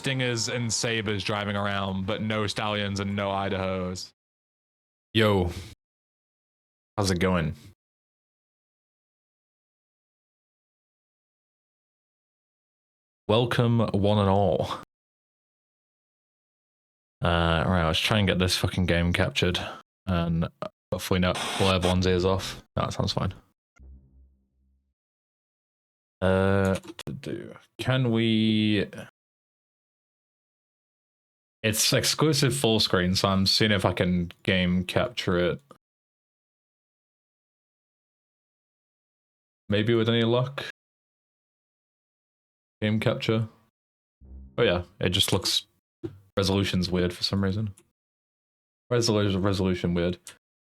Stingers and Sabres driving around, but no Stallions and no Idahos. Yo, how's it going? Welcome, one and all. Right, let's try and get this fucking game captured, and hopefully not blow everyone's ears off. No, that sounds fine. Can we? It's exclusive full screen, so I'm seeing if I can game capture it. Maybe with any luck. Game capture. Oh yeah, it just looks. Resolution's weird for some reason. Resolution weird.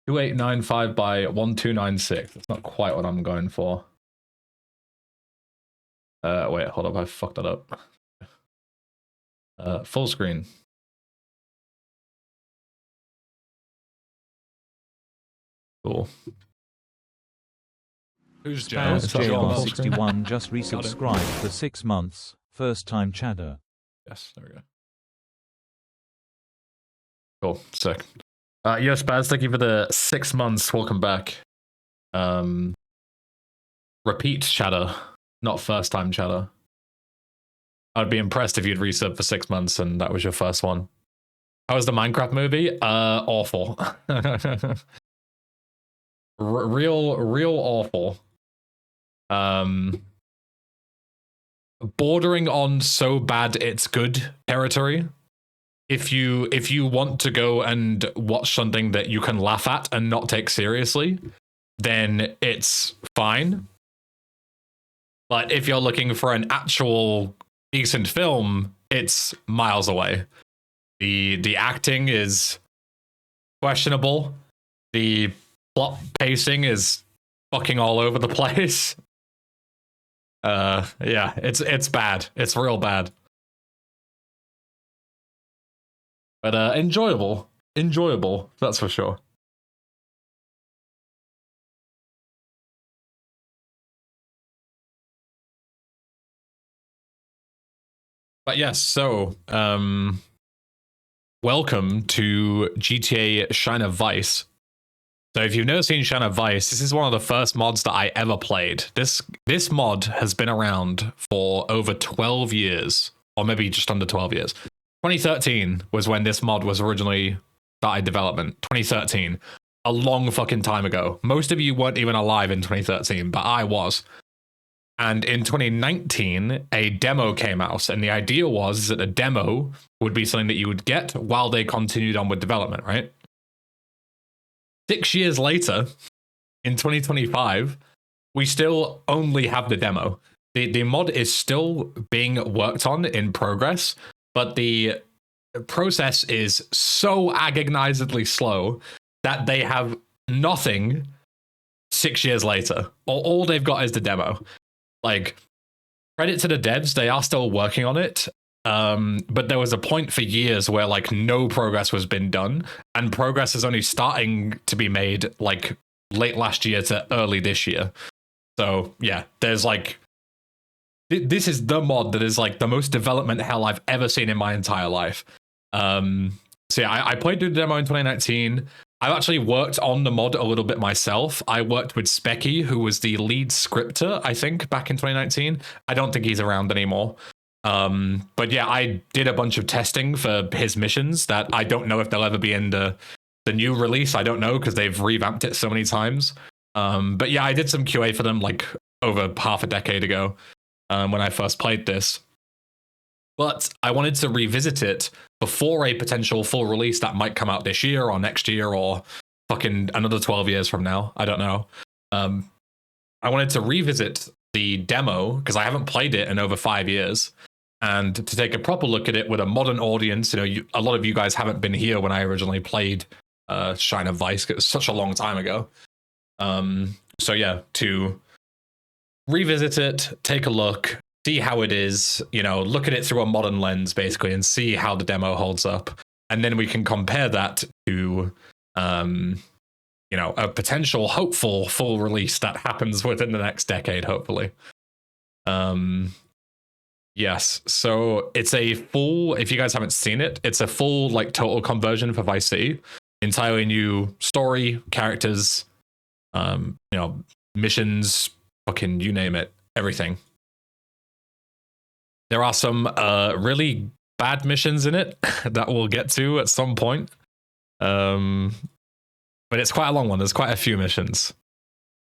2895 by 1296. That's not quite what I'm going for. Wait, hold up, I fucked that up. Full screen. Cool. Who's Joe? JR61 just resubscribed for 6 months. First time chatter. Yes, there we go. Cool, sick. Yes, Baz, thank you for the 6 months. Welcome back. Repeat chatter, not first time chatter. I'd be impressed if you'd resub for 6 months and that was your first one. How was the Minecraft movie? Awful. Real awful. Bordering on so bad it's good territory. If you want to go and watch something that you can laugh at and not take seriously, then it's fine. But if you're looking for an actual decent film, it's miles away. The acting is questionable. The plot pacing is fucking all over the place. Yeah, it's bad. It's real bad. But enjoyable, that's for sure. But yes, so welcome to GTA Shine of Vice. So if you've never seen Shine of Vice, this is one of the first mods that I ever played. This mod has been around for over 12 years, or maybe just under 12 years. 2013 was when this mod was originally started development. 2013. A long fucking time ago. Most of you weren't even alive in 2013, but I was. And in 2019, a demo came out, and the idea was that a demo would be something that you would get while they continued on with development, right? 6 years later, in 2025, we still only have the demo. The mod is still being worked on in progress, but the process is so agonizingly slow that they have nothing 6 years later. All they've got is the demo. Like, credit to the devs, they are still working on it. But there was a point for years where like no progress was being done, and progress is only starting to be made like late last year to early this year. So yeah, there's like, this is the mod that is like the most development hell I've ever seen in my entire life. So yeah, I played through the demo in 2019. I've actually worked on the mod a little bit myself. I worked with Specky, who was the lead scripter, I think, back in 2019. I don't think he's around anymore. But yeah, I did a bunch of testing for his missions that I don't know if they'll ever be in the new release. I don't know, because they've revamped it so many times. But yeah, I did some QA for them like over half a decade ago. When I first played this. But I wanted to revisit it before a potential full release that might come out this year or next year or fucking another 12 years from now. I don't know. I wanted to revisit the demo because I haven't played it in over 5 years, and to take a proper look at it with a modern audience. You know, a lot of you guys haven't been here when I originally played Shine of Vice. It was such a long time ago. So yeah, to revisit it, take a look, see how it is, you know, look at it through a modern lens basically, and see how the demo holds up, and then we can compare that to you know, a potential hopeful full release that happens within the next decade, hopefully. Yes. So it's a full, if you guys haven't seen it, it's a full like total conversion for Vice City. Entirely new story, characters, you know, missions, fucking you name it, everything. There are some really bad missions in it that we'll get to at some point. But it's quite a long one. There's quite a few missions.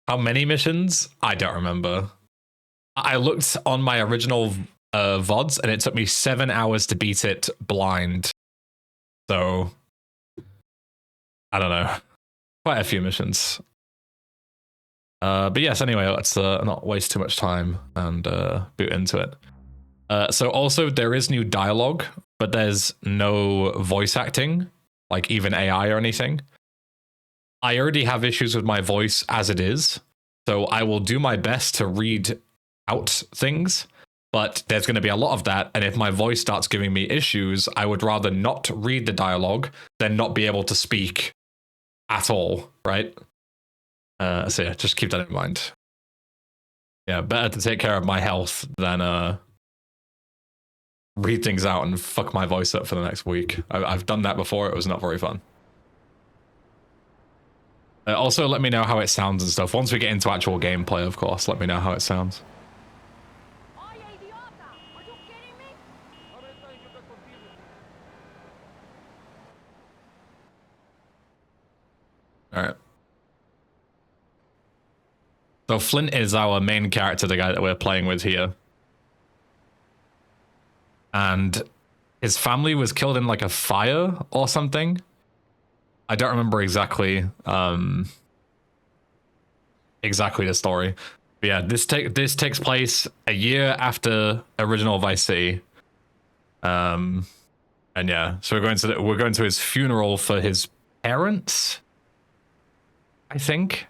How many missions? I don't remember. I looked on my original VODs and it took me 7 hours to beat it blind. So, I don't know. Quite a few missions. But yes, anyway, let's not waste too much time and boot into it. So also there is new dialogue, but there's no voice acting, like even AI or anything. I already have issues with my voice as it is, so I will do my best to read out things, but there's going to be a lot of that, and if my voice starts giving me issues, I would rather not read the dialogue than not be able to speak at all, right? So yeah, just keep that in mind. Yeah, better to take care of my health than read things out and fuck my voice up for the next week. I've done that before, it was not very fun. Also, let me know how it sounds and stuff. Once we get into actual gameplay, of course, let me know how it sounds. Alright. So Flint is our main character, the guy that we're playing with here. And his family was killed in like a fire or something. I don't remember exactly the story. But yeah, this takes place a year after original Vice City. And yeah, so we're going to his funeral for his parents, I think.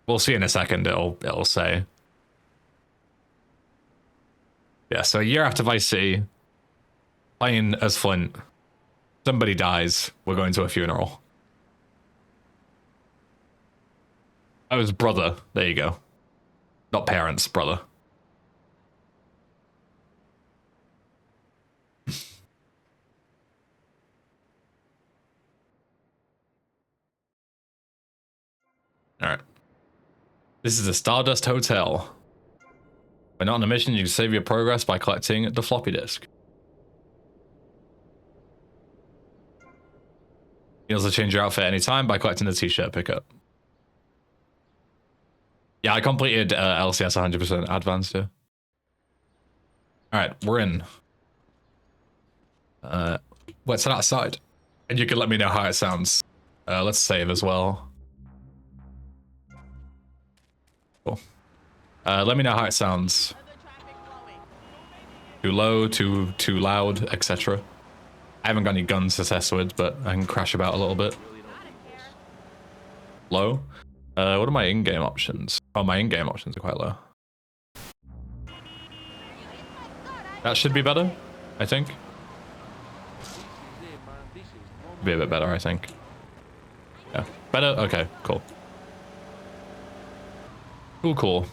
We'll see in a second. It'll say. Yeah, so a year after Vice City, playing as Flint. Somebody dies. We're going to a funeral. Oh, his brother. There you go. Not parents, brother. Alright. This is a Stardust Hotel. When not on a mission, you save your progress by collecting the floppy disk. You can also change your outfit anytime by collecting the t-shirt pickup. Yeah, I completed LCS 100% advanced here. Alright, we're in. Let's head outside. And you can let me know how it sounds. Let's save as well. Cool. Let me know how it sounds. Too low, too loud, etc. I haven't got any guns to test with, but I can crash about a little bit. Low? What are my in-game options? Oh, my in-game options are quite low. That should be better, I think. Be a bit better, I think. Yeah, better? Okay, cool. Cool.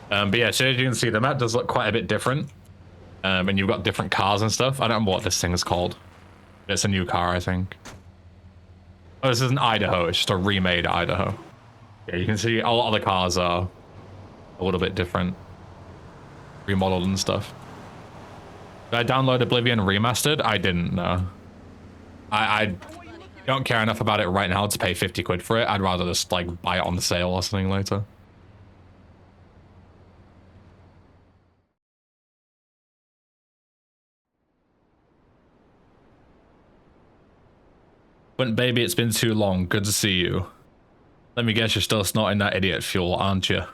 But yeah, so as you can see, the map does look quite a bit different. And you've got different cars and stuff. I don't know what this thing is called. It's a new car, I think. Oh, this is an Idaho. It's just a remade Idaho. Yeah, you can see a lot of the cars are a little bit different. Remodeled and stuff. Did I download Oblivion Remastered? I didn't, no. I don't care enough about it right now to pay 50 quid for it. I'd rather just, like, buy it on the sale or something later. But baby, it's been too long. Good to see you. Let me guess, you're still snorting that idiot fuel, aren't you?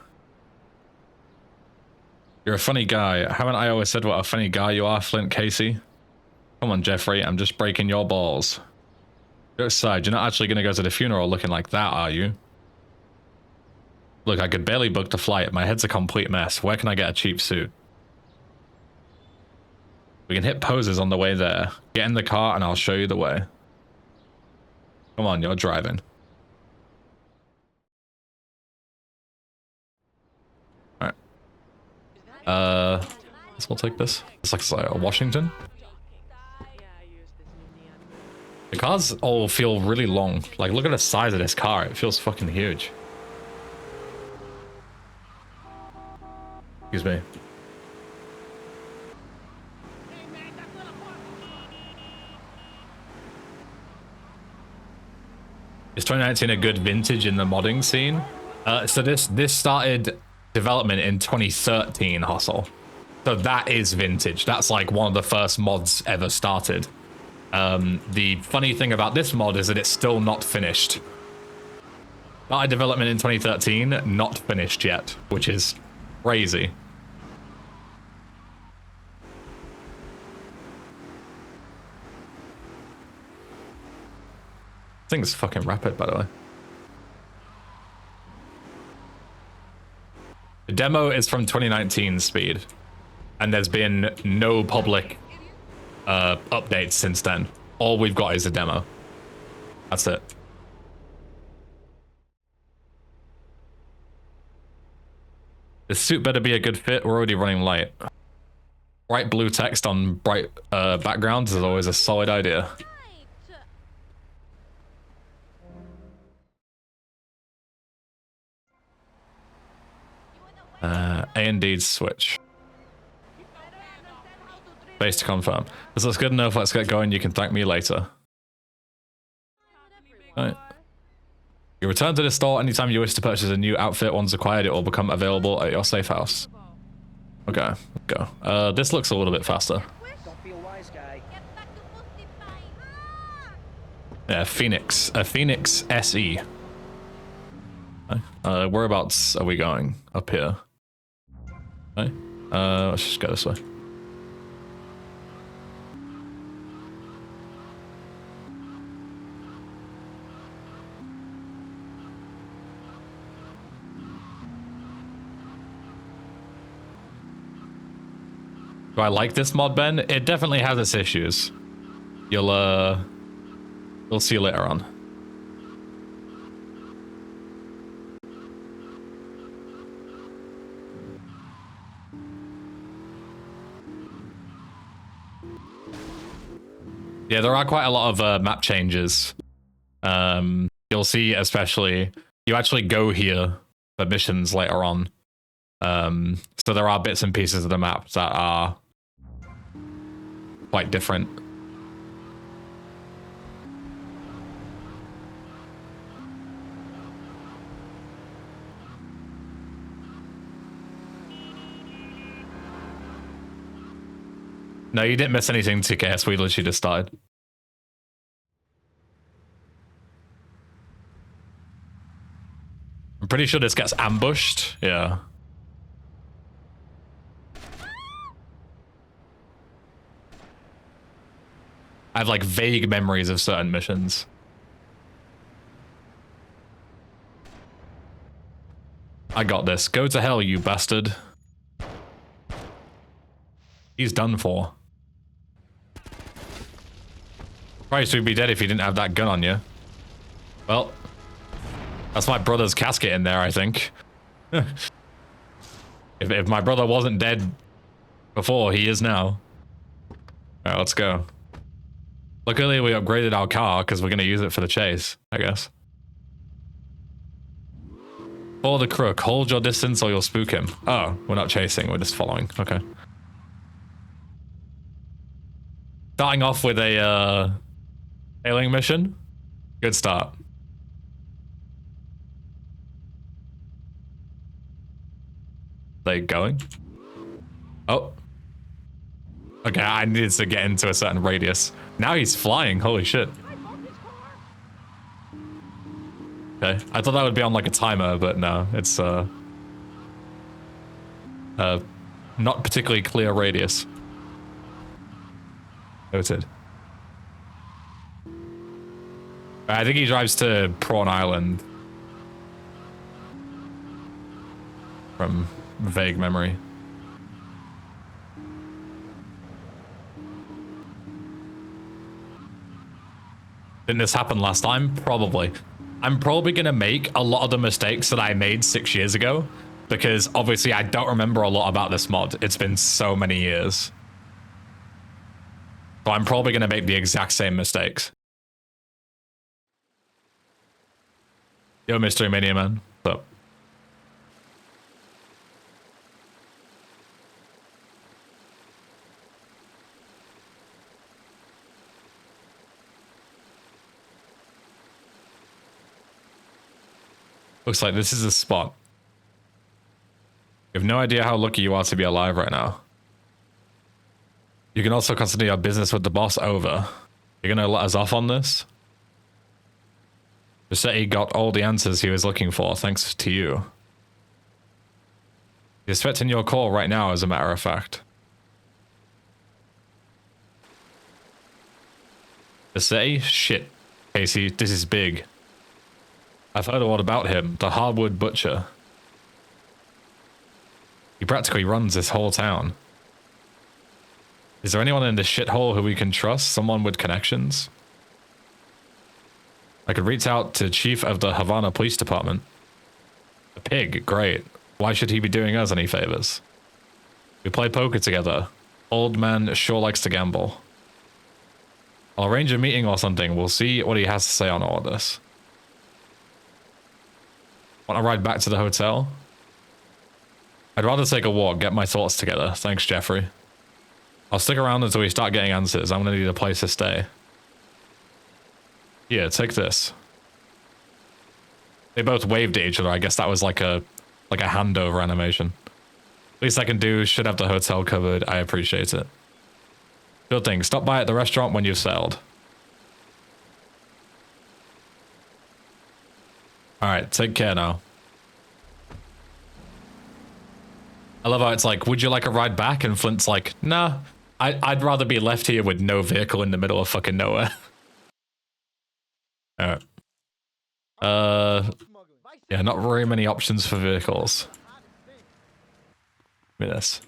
You're a funny guy. Haven't I always said what a funny guy you are, Flint Casey? Come on, Jeffrey, I'm just breaking your balls. Go aside, you're not actually going to go to the funeral looking like that, are you? Look, I could barely book the flight. My head's a complete mess. Where can I get a cheap suit? We can hit poses on the way there. Get in the car and I'll show you the way. Come on, you're driving. Alright. Guess we'll take this. It's like a Washington. The cars all feel really long. Like, look at the size of this car. It feels fucking huge. Excuse me. Is 2019 a good vintage in the modding scene? So this started development in 2013, Hustle. So that is vintage. That's like one of the first mods ever started. The funny thing about this mod is that it's still not finished. Started development in 2013, not finished yet, which is crazy. I think it's fucking rapid, by the way. The demo is from 2019 speed, and there's been no public updates since then. All we've got is a demo. That's it. The suit better be a good fit. We're already running light. Bright blue text on bright backgrounds is always a solid idea. A and D switch. Base to confirm. This looks good enough. Let's get going. You can thank me later. Right. You return to the store anytime you wish to purchase a new outfit. Once acquired, it will become available at your safe house. Okay, go. This looks a little bit faster. Yeah, Phoenix. A Phoenix SE. Whereabouts are we going? Up here. Okay. Let's just go this way. Do I like this mod, Ben? It definitely has its issues. You'll see later on. Yeah, there are quite a lot of map changes. You'll see, especially, you actually go here for missions later on. So there are bits and pieces of the map that are quite different. No, you didn't miss anything, TKS. We literally just started. I'm pretty sure this gets ambushed. Yeah. I have like vague memories of certain missions. I got this. Go to hell, you bastard. He's done for. Christ, we'd be dead if you didn't have that gun on you. Well, that's my brother's casket in there, I think. if my brother wasn't dead before, he is now. Alright, let's go. Luckily, we upgraded our car because we're going to use it for the chase, I guess. Follow the crook. Hold your distance or you'll spook him. Oh, we're not chasing. We're just following. Okay. Starting off with a sailing mission. Good start. They going? Oh. Okay, I needed to get into a certain radius. Now he's flying. Holy shit. Okay, I thought that would be on like a timer, but no, it's not particularly clear radius. Noted. I think he drives to Prawn Island. From vague memory. Didn't this happen last time? Probably. I'm probably gonna make a lot of the mistakes that I made 6 years ago because obviously I don't remember a lot about this mod. It's been so many years. So I'm probably going to make the exact same mistakes. Yo, Mystery Mania Man. What's up? Looks like this is a spot. You have no idea how lucky you are to be alive right now. You can also consider your business with the boss over. You're gonna let us off on this? Just that he got all the answers he was looking for, thanks to you. He's expecting your call right now, as a matter of fact. The city? Shit. Casey, this is big. I've heard a lot about him, the Hardwood Butcher. He practically runs this whole town. Is there anyone in this shithole who we can trust? Someone with connections? I could reach out to Chief of the Havana Police Department. The pig, great. Why should he be doing us any favors? We play poker together. Old man sure likes to gamble. I'll arrange a meeting or something. We'll see what he has to say on all this. Want to ride back to the hotel? I'd rather take a walk, get my thoughts together. Thanks, Jeffrey. I'll stick around until we start getting answers. I'm gonna need a place to stay. Yeah, take this. They both waved at each other. I guess that was like a handover animation. Least I can do. Should have the hotel covered. I appreciate it. Good thing. Stop by at the restaurant when you've sailed. Alright, take care now. I love how it's like, would you like a ride back? And Flint's like, nah, I'd rather be left here with no vehicle in the middle of fucking nowhere. Alright. Yeah, not very many options for vehicles. Give me this.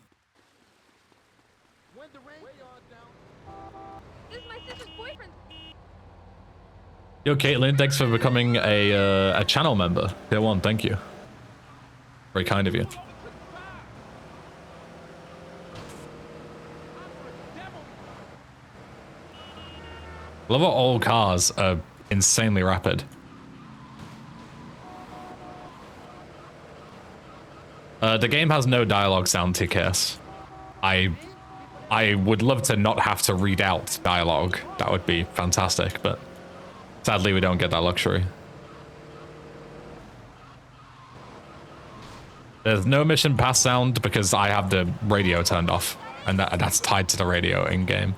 Yo, Caitlin, thanks for becoming a channel member. Tier 1, thank you. Very kind of you. I love how all cars are insanely rapid. The game has no dialogue sound tickets. I would love to not have to read out dialogue. That would be fantastic, but sadly we don't get that luxury. There's no mission pass sound because I have the radio turned off, and that's tied to the radio in game.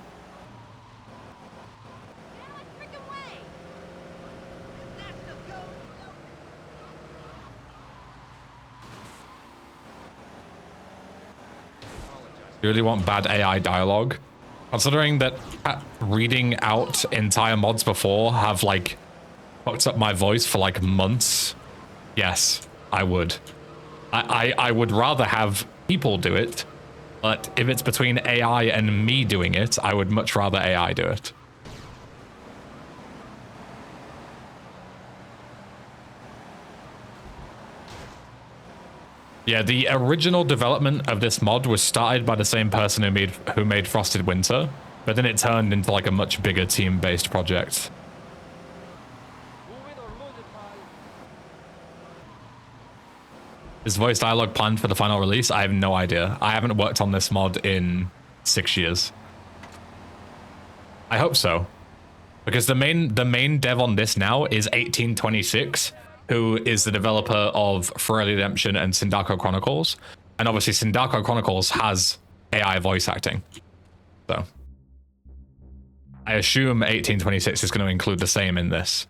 You really want bad AI dialogue? Considering that reading out entire mods before have like fucked up my voice for like months, yes, I would. I would rather have people do it, but if it's between AI and me doing it, I would much rather AI do it. Yeah, the original development of this mod was started by the same person who made Frosted Winter, but then it turned into like a much bigger team-based project. Is voice dialogue planned for the final release? I have no idea. I haven't worked on this mod in 6 years. I hope so, because the main dev on this now is 1826. Who is the developer of Forever Redemption and Sindako Chronicles. And obviously Sindako Chronicles has AI voice acting. So I assume 1826 is going to include the same in this.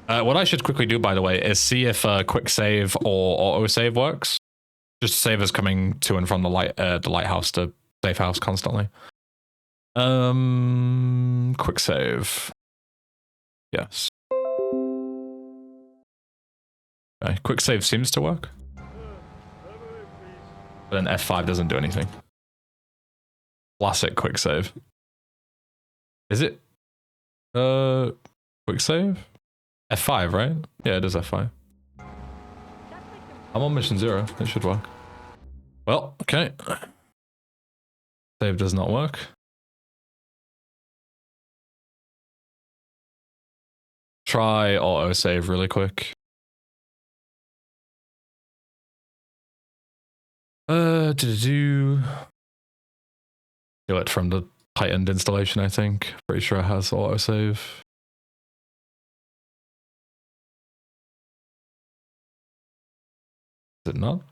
What I should quickly do, by the way, is see if quick save or auto save works. Just to save us coming to and from the lighthouse to safe house constantly. Quick save. Yes. Okay, quick save seems to work. But then F5 doesn't do anything. Classic quick save. Is it? Quick save? F5, right? Yeah, it is F5. I'm on mission 0. It should work. Well, okay. Save does not work. Try auto-save really quick. Do it from the heightened installation, I think. Pretty sure it has autosave. Is it not?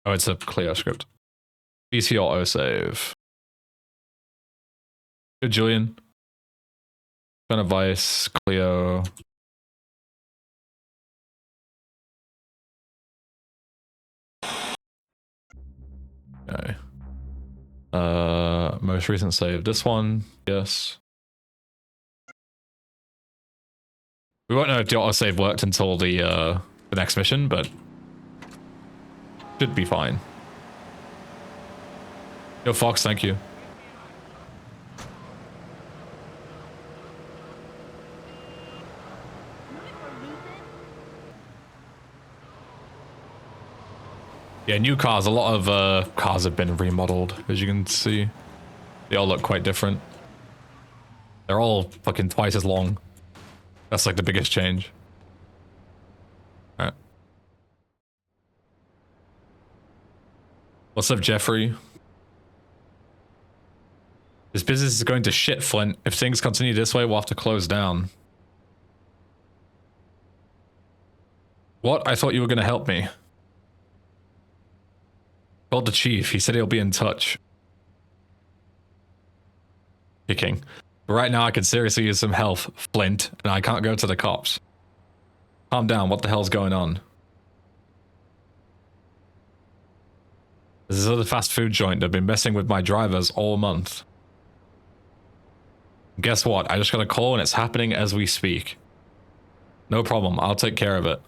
Oh, it's a Clio script. PC autosave. Good, Julian. Kind of Vice, Clio. Okay. Most recent save. This one, yes. We won't know if the autosave worked until the next mission, but should be fine. Yo, Fox, thank you. Yeah, new cars. A lot of cars have been remodeled, as you can see. They all look quite different. They're all fucking twice as long. That's like the biggest change. Alright. What's up, Jeffrey? This business is going to shit, Flint. If things continue this way, we'll have to close down. What? I thought you were going to help me. Called the chief. He said he'll be in touch. Kicking. But right now I could seriously use some help, Flint, and I can't go to the cops. Calm down. What the hell's going on? There's this other fast food joint that have been messing with my drivers all month. Guess what? I just got a call and it's happening as we speak. No problem. I'll take care of it.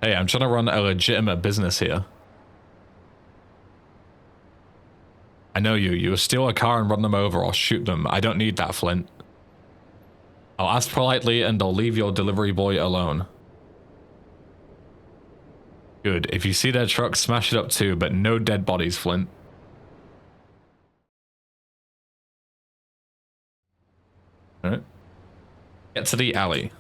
Hey, I'm trying to run a legitimate business here. I know you. You steal a car and run them over or shoot them. I don't need that, Flint. I'll ask politely and I'll leave your delivery boy alone. Good. If you see their truck, smash it up too, but no dead bodies, Flint. Alright. Get to the alley.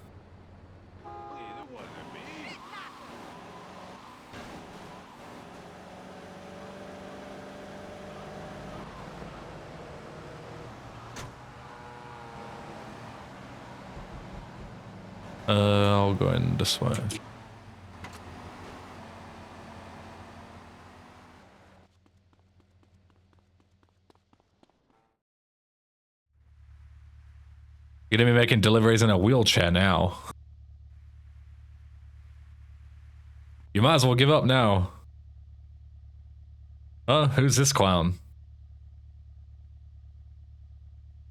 I'll go in this way. You're gonna be making deliveries in a wheelchair now. You might as well give up now. Oh, who's this clown?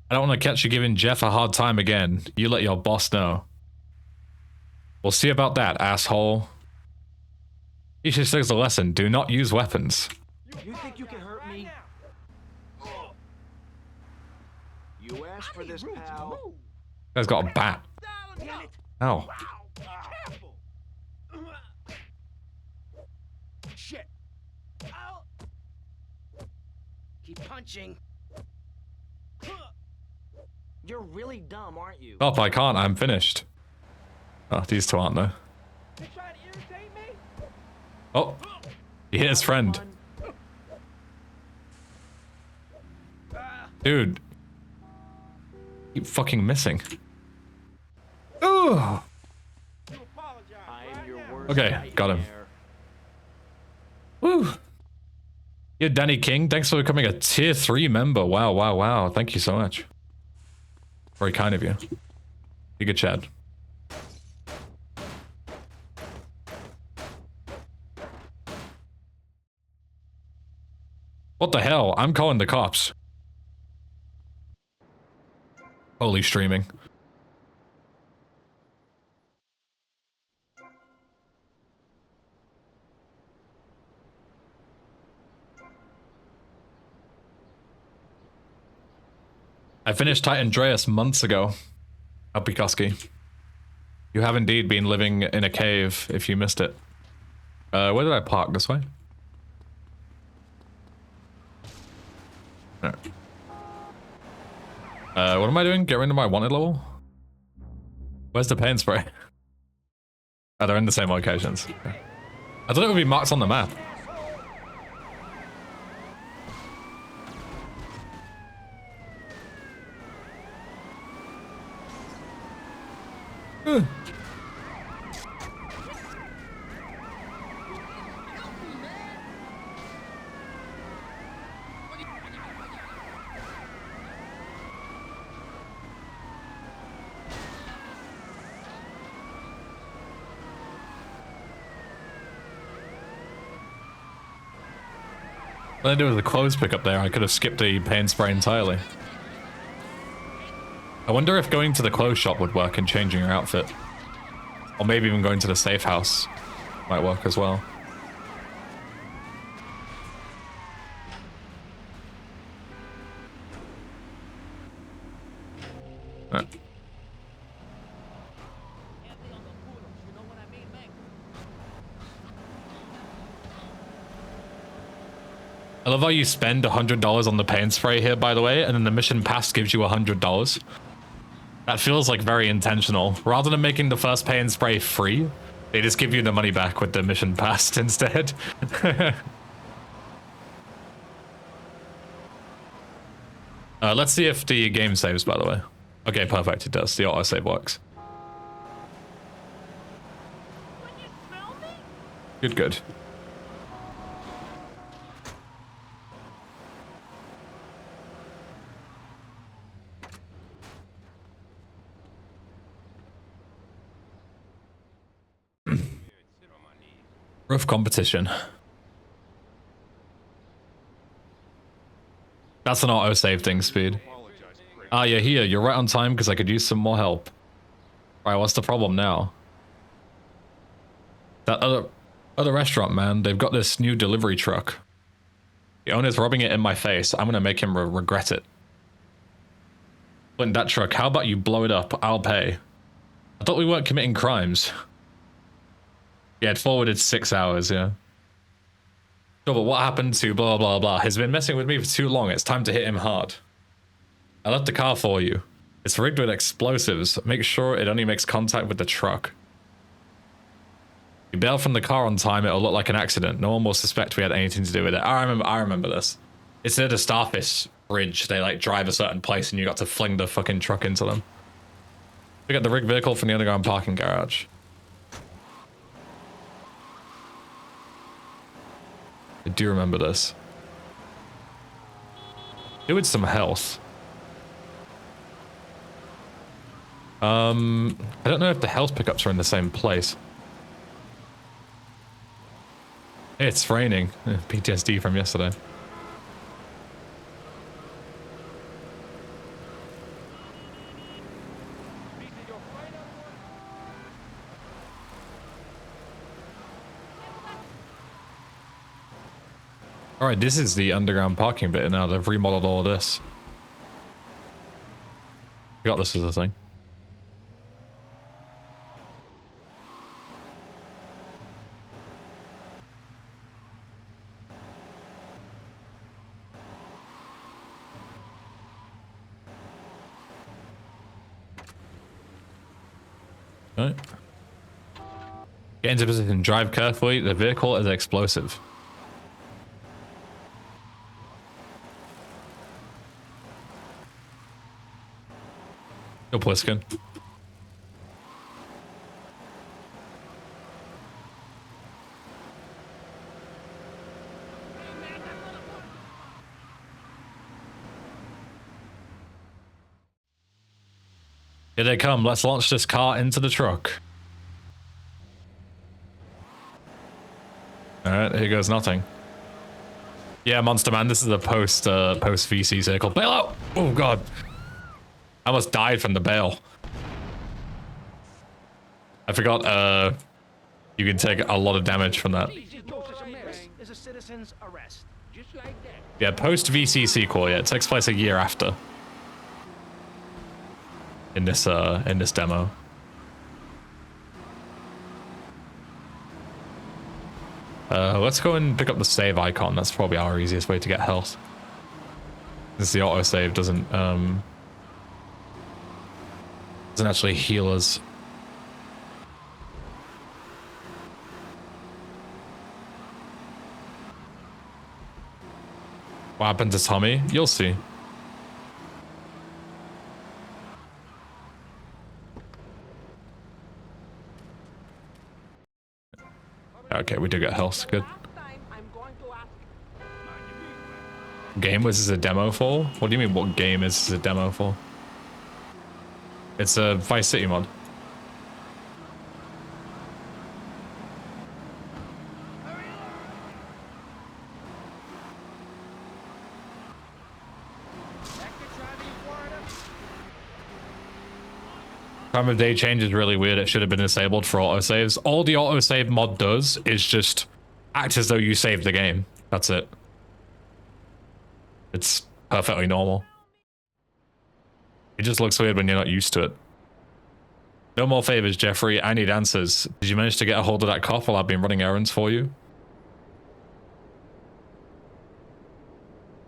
I don't want to catch you giving Jeff a hard time again. You let your boss know. We'll see about that, asshole. He should take a lesson. Do not use weapons. You think you can hurt me? You asked for this, pal. Guy's got a bat. Ow. Shit. Keep punching. You're really dumb, aren't you? Oh, I can't. I'm finished. Oh, these two aren't though. You trying to irritate me? Oh, he hit his friend. Dude. Keep fucking missing. Oh. Okay, got him. Woo. Yeah, Danny King, thanks for becoming a tier 3 member. Wow, wow, wow. Thank you so much. Very kind of you. You good, Chad. What the hell? I'm calling the cops. Holy streaming. I finished Titan Andreas months ago. Apikoski. You have indeed been living in a cave if you missed it. Where did I park? This way? No. What am I doing? Get rid of my wanted level? Where's the paint spray? Oh, they're in the same locations. Okay. I thought it would be marked on the map. What I do with the clothes pick up there, I could have skipped the paint spray entirely. I wonder if going to the clothes shop would work and changing your outfit. Or maybe even going to the safe house might work as well. Right. I love how you spend $100 on the paint spray here, by the way, and then the mission pass gives you $100. That feels like very intentional. Rather than making the first paint spray free, they just give you the money back with the mission pass instead. Let's see if the game saves, by the way. Okay, perfect, it does. The autosave works. Good, good. Rough competition. That's an autosave thing, Speed. Ah, you're here. You're right on time because I could use some more help. Right, what's the problem now? That other restaurant, man, they've got this new delivery truck. The owner's rubbing it in my face. I'm gonna make him regret it. Clint, that truck, how about you blow it up? I'll pay. I thought we weren't committing crimes. Yeah, it forwarded 6 hours, yeah. Sure, but what happened to blah, blah, blah? He's been messing with me for too long. It's time to hit him hard. I left the car for you. It's rigged with explosives. Make sure it only makes contact with the truck. You bail from the car on time, it'll look like an accident. No one will suspect we had anything to do with it. I remember this. It's near the Starfish Bridge. They, like, drive a certain place and you got to fling the fucking truck into them. We got the rigged vehicle from the underground parking garage. I do remember this. Do with some health. I don't know if the health pickups are in the same place. It's raining. PTSD from yesterday. Alright, this is the underground parking bit now. They've remodeled all of this. Forgot this was a thing. Right. Get into position, drive carefully. The vehicle is explosive. Go Pliskin. Here they come. Let's launch this car into the truck. Alright, here goes nothing. Yeah, Monster Man, this is a post VC circle. Bail out! Oh god. I almost died from the bail. I forgot you can take a lot of damage from that. Yeah, post VC sequel, yeah, it takes place a year after. in this demo. Let's go and pick up the save icon. That's probably our easiest way to get health. Since the autosave doesn't actually heal us. What happened to Tommy? You'll see. Okay, we do get health. Good. Game was this a demo for? What do you mean, what game is this a demo for? It's a Vice City mod. Time of day change is really weird. It should have been disabled for autosaves. All the autosave mod does is just act as though you saved the game. That's it. It's perfectly normal. It just looks weird when you're not used to it. No more favors, Jeffrey. I need answers. Did you manage to get a hold of that cop while I've been running errands for you?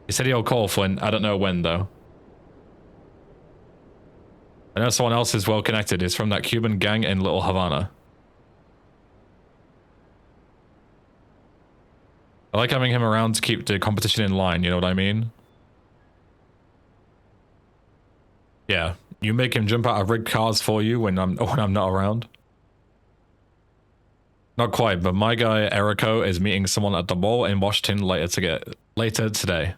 He said he'll call Flint. I don't know when, though. I know someone else is well connected. It's from that Cuban gang in Little Havana. I like having him around to keep the competition in line, you know what I mean? Yeah, you make him jump out of rigged cars for you when I'm not around. Not quite, but my guy Erico is meeting someone at the mall in Washington later today.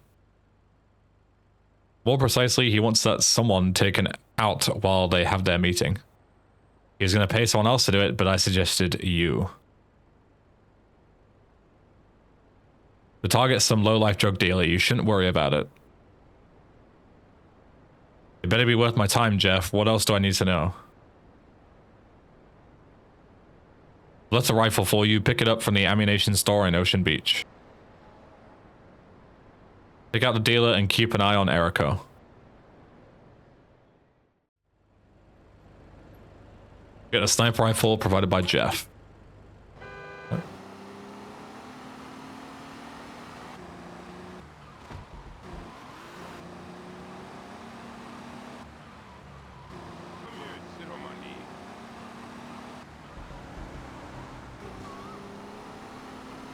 More precisely, he wants that someone taken out while they have their meeting. He's going to pay someone else to do it, but I suggested you. The target's some low-life drug dealer. You shouldn't worry about it. It better be worth my time, Jeff. What else do I need to know? That's a rifle for you. Pick it up from the ammunition store in Ocean Beach. Pick out the dealer and keep an eye on Erico. Get a sniper rifle provided by Jeff.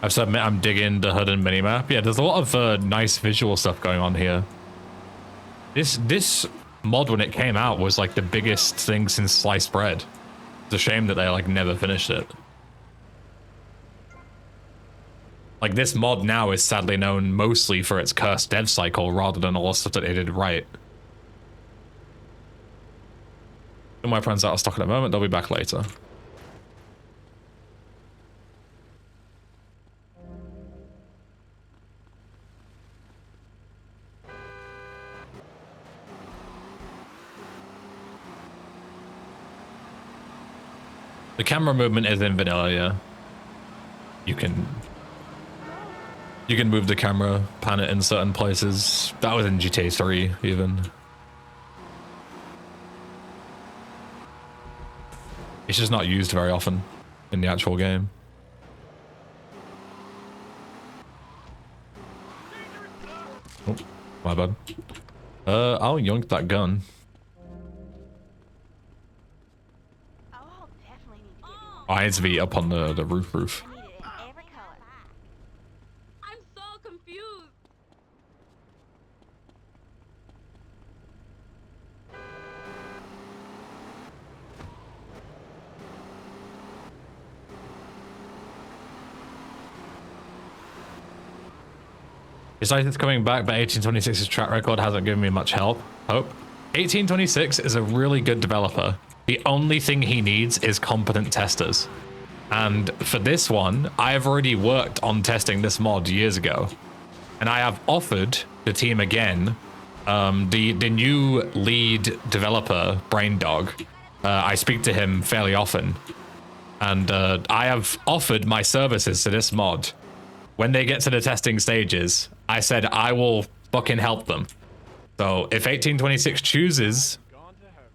I have to admit, I'm digging the HUD and minimap. Yeah, there's a lot of nice visual stuff going on here. This mod, when it came out, was like the biggest thing since sliced bread. It's a shame that they like never finished it. Like, this mod now is sadly known mostly for its cursed dev cycle rather than all the stuff that they did right. My friends out of stock at the moment, they'll be back later. The camera movement is in vanilla, yeah. You can move the camera, pan it in certain places. That was in GTA 3, even. It's just not used very often in the actual game. Oh, my bad. I'll yoink that gun. Oh, I need to be up on the roof. I'm so confused. Besides it's coming back, but 1826's track record hasn't given me much hope. 1826 is a really good developer. The only thing he needs is competent testers. And for this one, I have already worked on testing this mod years ago. And I have offered the team again, the new lead developer, Braindog. I speak to him fairly often. And I have offered my services to this mod. When they get to the testing stages, I said I will fucking help them. So if 1826 chooses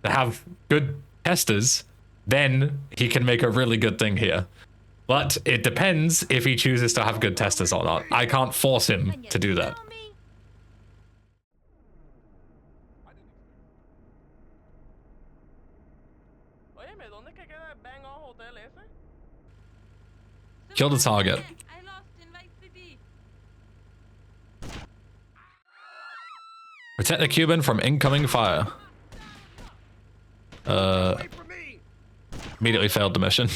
to have good testers, then he can make a really good thing here. But it depends if he chooses to have good testers or not. I can't force him to do that. Kill the target. I lost in Vice City. Protect the Cuban from incoming fire. Immediately failed the mission.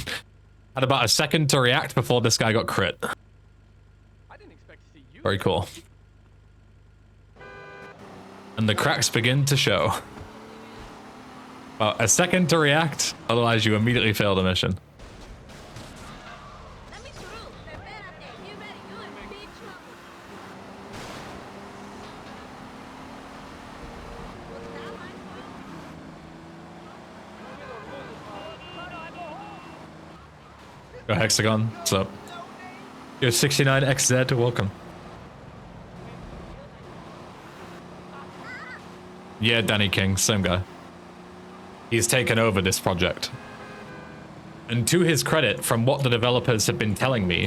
Had about a second to react before this guy got crit. Very cool. And the cracks begin to show. About a second to react, otherwise you immediately fail the mission. Let me through. Espérate. You ready? You in big trouble. Was that my fault? Go Hexagon, what's up? Yo, 69XZ, welcome. Yeah, Danny King, same guy. He's taken over this project. And to his credit, from what the developers have been telling me,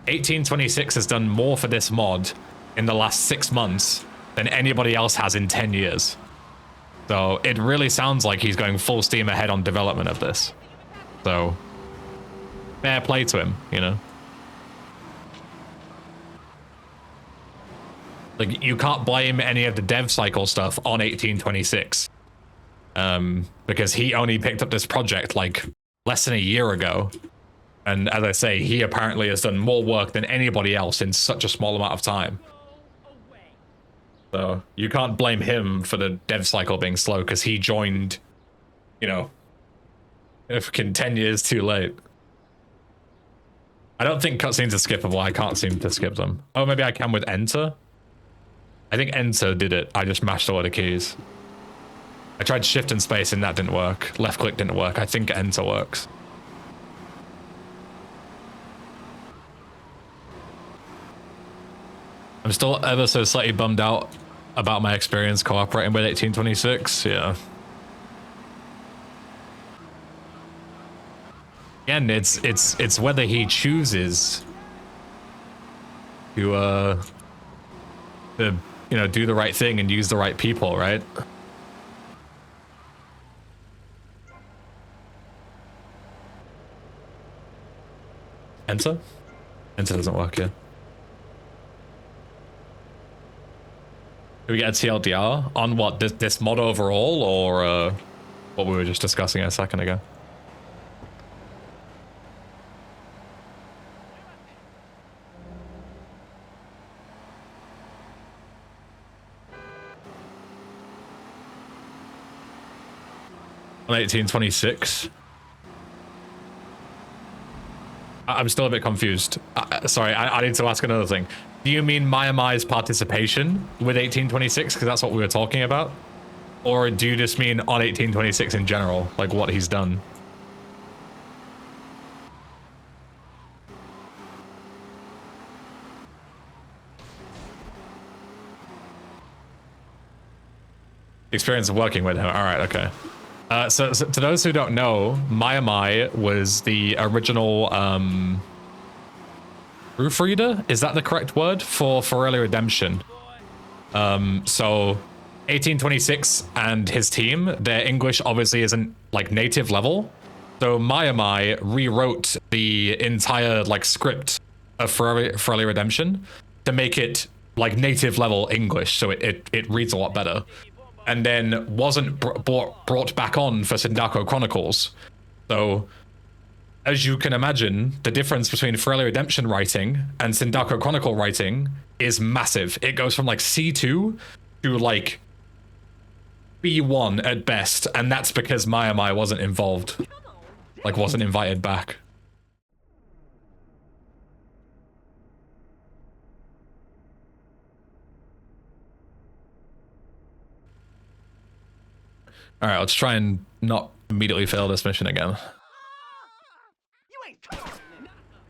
1826 has done more for this mod in the last 6 months than anybody else has in 10 years. So it really sounds like he's going full steam ahead on development of this. So fair play to him, you know? Like, you can't blame any of the dev cycle stuff on 1826. Because he only picked up this project like less than a year ago. And as I say, he apparently has done more work than anybody else in such a small amount of time. So you can't blame him for the dev cycle being slow because he joined, you know, fucking 10 years too late. I don't think cutscenes are skippable. I can't seem to skip them. Oh, maybe I can with enter. I think enter did it. I just mashed all the keys. I tried shift and space and that didn't work. Left click didn't work. I think enter works. I'm still ever so slightly bummed out about my experience cooperating with 1826. Yeah. Again, it's whether he chooses to you know, do the right thing and use the right people, right? Enter? Enter doesn't work, yeah. Do we get a TLDR on what, this mod overall, or what we were just discussing a second ago? On 1826. I'm still a bit confused. Sorry, I need to ask another thing. Do you mean Mai's participation with 1826? Because that's what we were talking about. Or do you just mean on 1826 in general, like what he's done? Experience of working with him. All right, okay. So to those who don't know, Mai was the original proofreader. Is that the correct word for early redemption? So 1826 and his team, their English obviously isn't like native level. So Mai rewrote the entire like script of for early redemption to make it like native level English, so it reads a lot better. And then wasn't brought back on for Sindako Chronicles. So, as you can imagine, the difference between For Early Redemption writing and Sindako Chronicle writing is massive. It goes from like C2 to like B1 at best, and that's because Mai wasn't involved. Like, wasn't invited back. All right, let's try and not immediately fail this mission again. You ain't coming.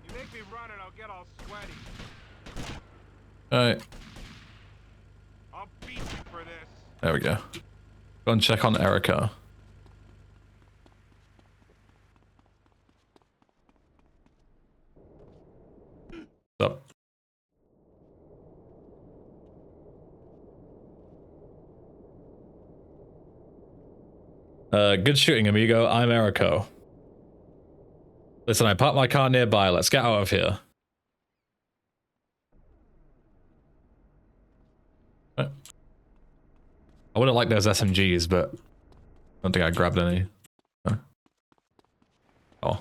You make me run and I'll get all sweaty. All right, I'll beat you for this. there we go. Go and check on Erico. What's up? Good shooting, amigo. I'm Erico. Listen, I parked my car nearby. Let's get out of here. I wouldn't like those SMGs, but I don't think I grabbed any. Oh.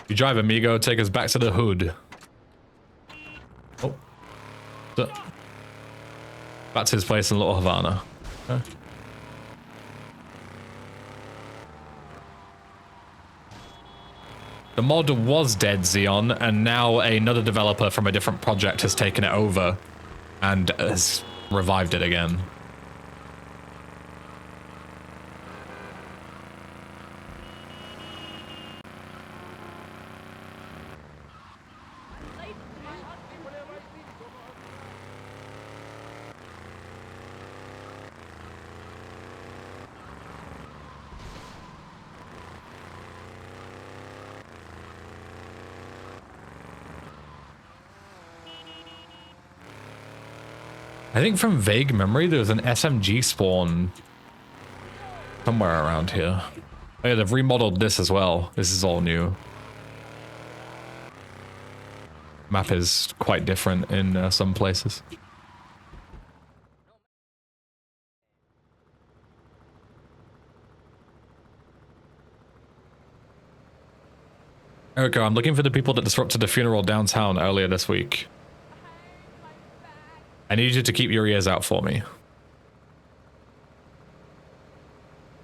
You drive, amigo. Take us back to the hood. Oh. Back to his place in Little Havana. Okay. The mod was dead, Xeon, and now another developer from a different project has taken it over and has revived it again. I think from vague memory, there was an SMG spawn somewhere around here. Oh yeah, they've remodeled this as well. This is all new. Map is quite different in some places. Erico, I'm looking for the people that disrupted the funeral downtown earlier this week. I need you to keep your ears out for me.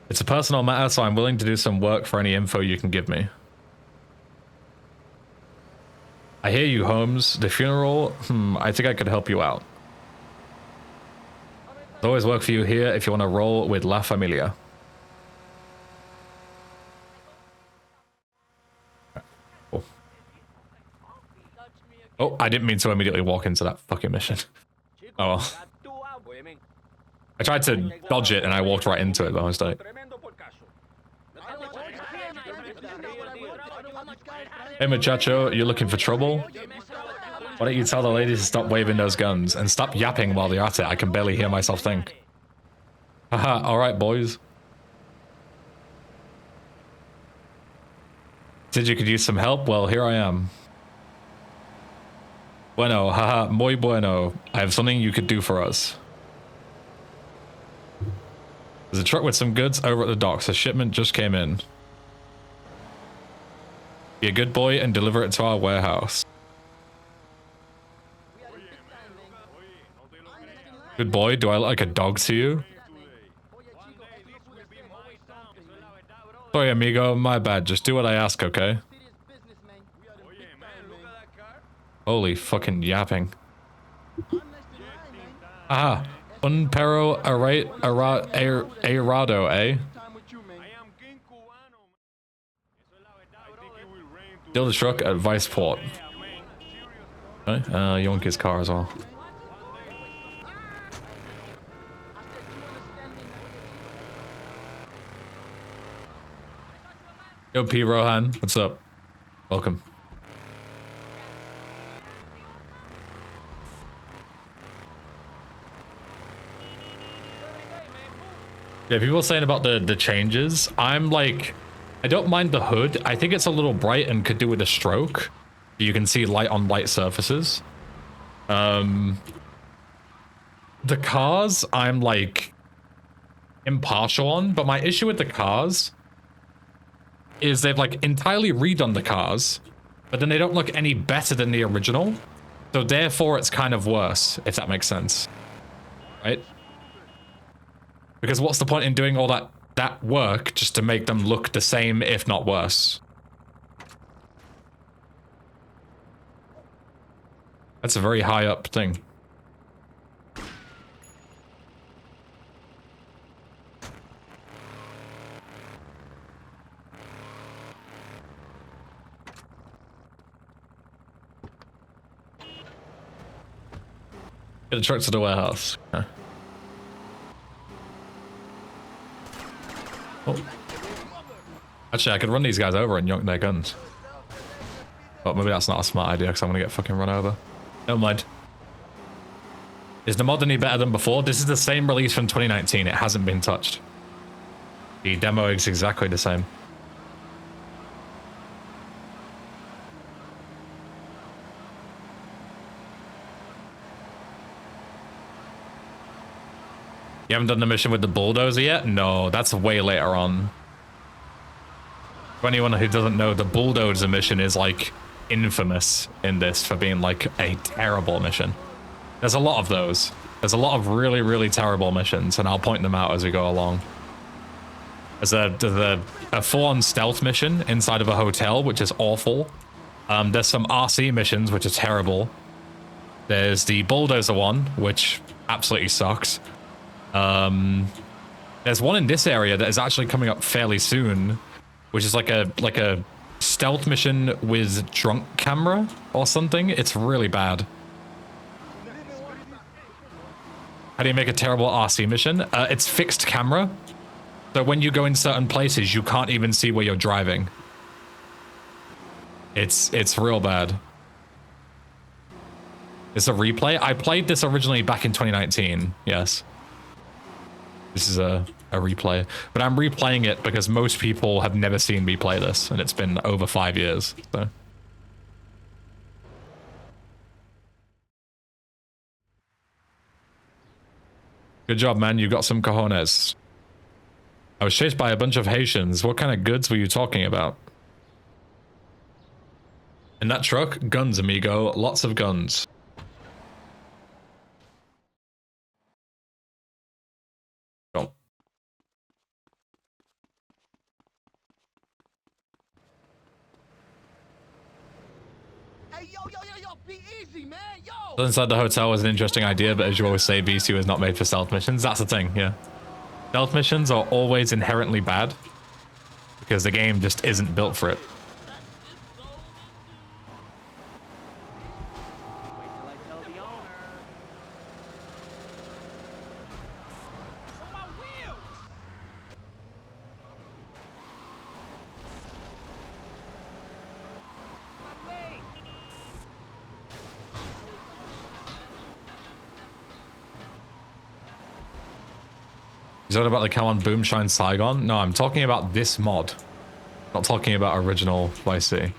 It's a personal matter, so I'm willing to do some work for any info you can give me. I hear you, Holmes. The funeral? I think I could help you out. There's always work for you here if you want to roll with La Familia. Oh. Oh, I didn't mean to immediately walk into that fucking mission. Oh well. I tried to dodge it and I walked right into it by mistake. Hey muchacho, you looking for trouble? Why don't you tell the ladies to stop waving those guns and stop yapping while they're at it? I can barely hear myself think. Haha, alright boys. Said you could use some help? Well, here I am. Bueno, haha, muy bueno. I have something you could do for us. There's a truck with some goods over at the docks. A shipment just came in. Be a good boy and deliver it to our warehouse. Good boy, do I look like a dog to you? Sorry, amigo, my bad. Just do what I ask, okay? Holy fucking yapping. Aha. Un perro aerado, eh? Steal the truck at Viceport. Okay, Yonki's car as well. Yo, P. Rohan. What's up? Welcome. Yeah, people are saying about the changes. I'm like, I don't mind the hood. I think it's a little bright and could do with a stroke. You can see light on light surfaces. The cars, I'm like impartial on, but my issue with the cars is they've like entirely redone the cars, but then they don't look any better than the original. So therefore it's kind of worse, if that makes sense. Right? Because what's the point in doing all that work just to make them look the same, if not worse? That's a very high up thing. Get the truck to the warehouse. Okay. Oh. Actually, I could run these guys over and yank their guns. But maybe that's not a smart idea because I'm going to get fucking run over. Never mind. Is the mod any better than before? This is the same release from 2019. It hasn't been touched. The demo is exactly the same. You haven't done the mission with the bulldozer yet? No, that's way later on. For anyone who doesn't know, the bulldozer mission is like infamous in this for being like a terrible mission. There's a lot of those. There's a lot of really, really terrible missions, and I'll point them out as we go along. There's a full-on stealth mission inside of a hotel, which is awful. There's some RC missions, which are terrible. There's the bulldozer one, which absolutely sucks. There's one in this area that is actually coming up fairly soon, which is like a stealth mission with drunk camera or something. It's really bad. How do you make a terrible RC mission? It's fixed camera. So when you go in certain places, you can't even see where you're driving. It's real bad. It's a replay. I played this originally back in 2019. Yes. This is a replay, but I'm replaying it because most people have never seen me play this, and it's been over 5 years. So. Good job, man. You got some cojones. I was chased by a bunch of Haitians. What kind of goods were you talking about? In that truck, guns, amigo. Lots of guns. Go. Hey, yo, be easy, man, yo! Inside the hotel was an interesting idea, but as you always say, BC was not made for stealth missions. That's the thing, yeah. Stealth missions are always inherently bad because the game just isn't built for it. Is that about the Come on Boom Shine Saigon? No, I'm talking about this mod. Not talking about original Vice City.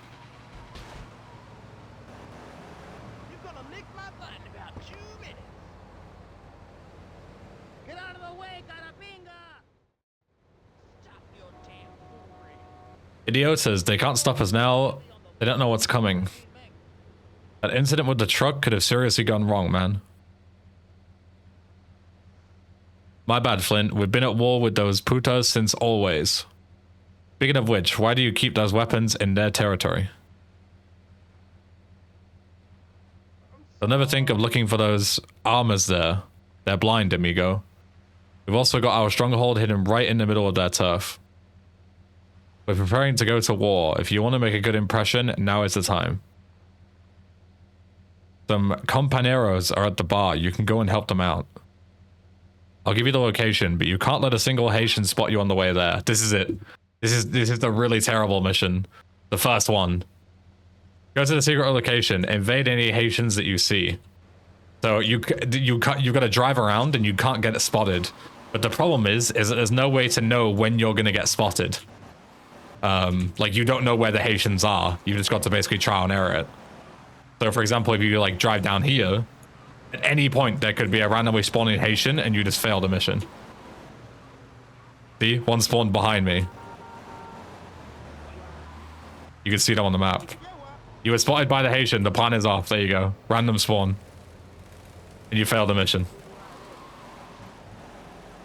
You're gonna lick my butt in about 2 minutes. Get out of the way, carapinga! Stop your damn foolery. Idiotas, they can't stop us now. They don't know what's coming. That incident with the truck could have seriously gone wrong, man. My bad, Flint. We've been at war with those putas since always. Speaking of which, why do you keep those weapons in their territory? They'll never think of looking for those armors there. They're blind, amigo. We've also got our stronghold hidden right in the middle of their turf. We're preparing to go to war. If you want to make a good impression, now is the time. Some companeros are at the bar. You can go and help them out. I'll give you the location, but you can't let a single Haitian spot you on the way there. This is it. This is the really terrible mission. The first one. Go to the secret location. Invade any Haitians that you see. So you've got to drive around and you can't get it spotted. But the problem is that there's no way to know when you're gonna get spotted. Like you don't know where the Haitians are. You just got to basically trial and error it. So for example, if you like drive down here. At any point, there could be a randomly spawning Haitian, and you just failed a mission. See? One spawned behind me. You can see them on the map. You were spotted by the Haitian. The plan is off. There you go. Random spawn. And you failed the mission.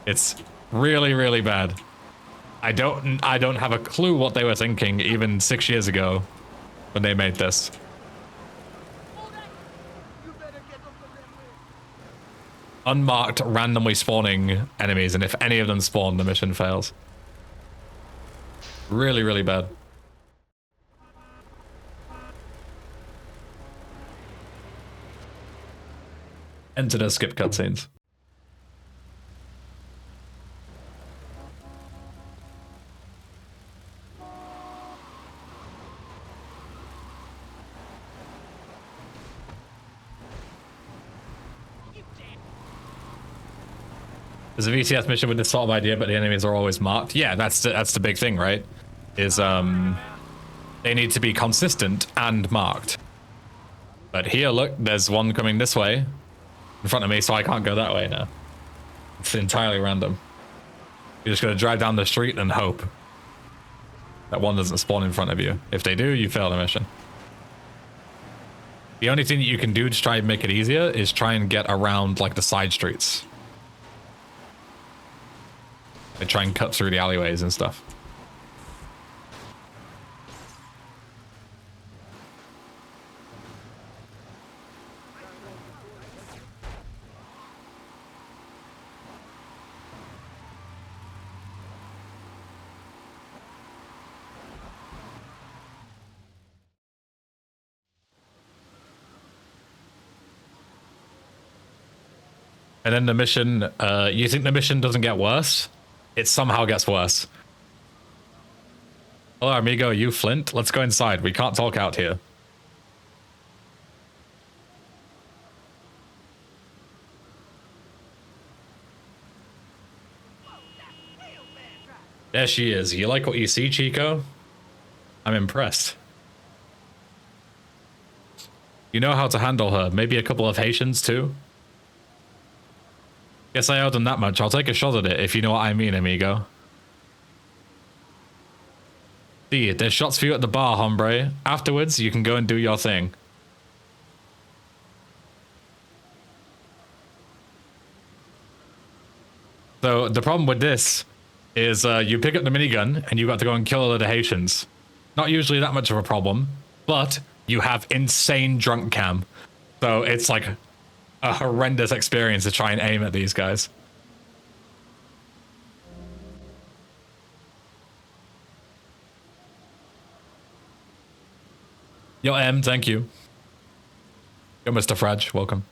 It's really, really bad. I don't have a clue what they were thinking even 6 years ago when they made this. Unmarked, randomly spawning enemies, and if any of them spawn, the mission fails. Really, really bad. Enter the skip cutscenes. There's a VCS mission with this sort of idea, but the enemies are always marked. Yeah, that's the big thing, right? Is they need to be consistent and marked. But here, look, there's one coming this way in front of me, so I can't go that way now. It's entirely random. You're just gonna drive down the street and hope that one doesn't spawn in front of you. If they do, you fail the mission. The only thing that you can do to try and make it easier is try and get around like the side streets. And try and cut through the alleyways and stuff. And then the mission, you think the mission doesn't get worse? It somehow gets worse. Hello, amigo, you Flint? Let's go inside. We can't talk out here. There she is. You like what you see, Chico? I'm impressed. You know how to handle her. Maybe a couple of Haitians, too? Guess I owe them that much. I'll take a shot at it, if you know what I mean, amigo. See, there's shots for you at the bar, hombre. Afterwards, you can go and do your thing. So, the problem with this is you pick up the minigun and you got to go and kill a lot of Haitians. Not usually that much of a problem, but you have insane drunk cam. So, it's like a horrendous experience to try and aim at these guys. Yo, M, thank you. Yo, Mr. Fraj, welcome.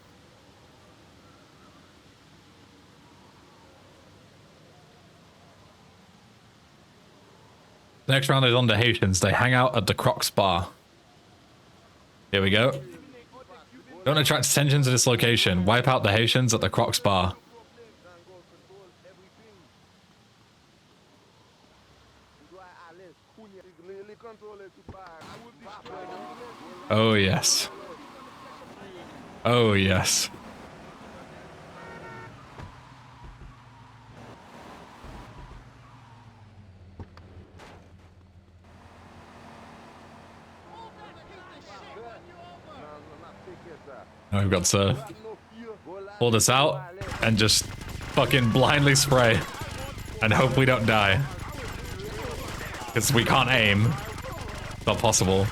The next round is on the Haitians. They hang out at the Crocs bar. Here we go. Don't attract attention to this location. Wipe out the Haitians at the Crocs bar. Oh yes. Oh yes. Now we've got to pull this out and just fucking blindly spray and hope we don't die. Because we can't aim. It's not possible.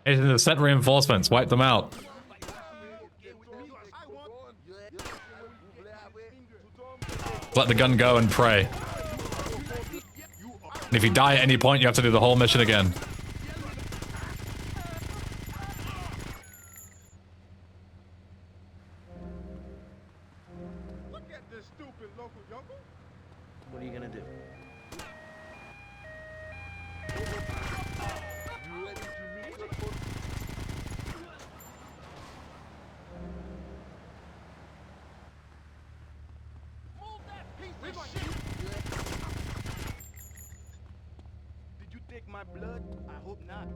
Haitians have sent reinforcements. Wipe them out. Let the gun go and pray. And if you die at any point, you have to do the whole mission again. What are you gonna do? Did you take my blood? I hope not.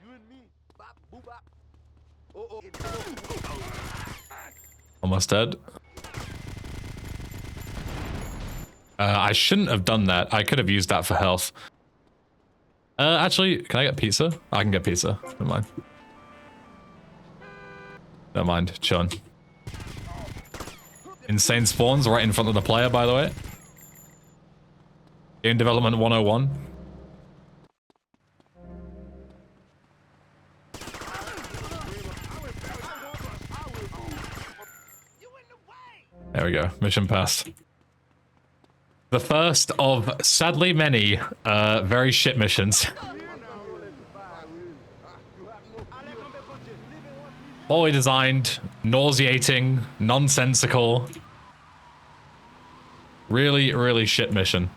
You and me. Bop, boop, bop. Oh. Almost dead. I shouldn't have done that. I could have used that for health. Actually, can I get pizza? I can get pizza. Never mind. Never mind. Chilling. Insane spawns right in front of the player, by the way. Game development 101. There we go. Mission passed. The first of, sadly, many very shit missions. Poorly designed, nauseating, nonsensical. Really, really shit mission.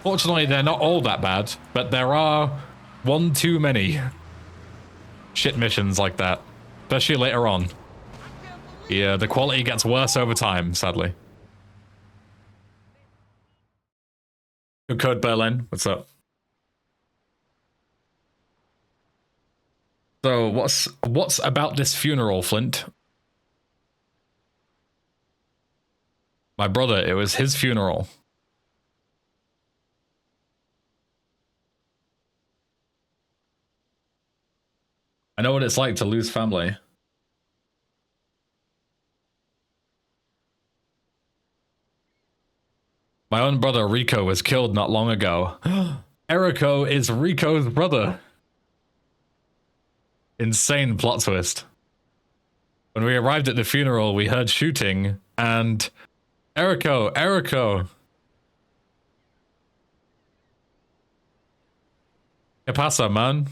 Fortunately, they're not all that bad, but there are one too many shit missions like that, especially later on. Yeah, the quality gets worse over time, sadly. Good code, Berlin. What's up? So, what's about this funeral, Flint? My brother, it was his funeral. I know what it's like to lose family. My own brother Rico was killed not long ago. Erico is Rico's brother. Insane plot twist. When we arrived at the funeral, we heard shooting, and Erico. ¿Qué pasa, man?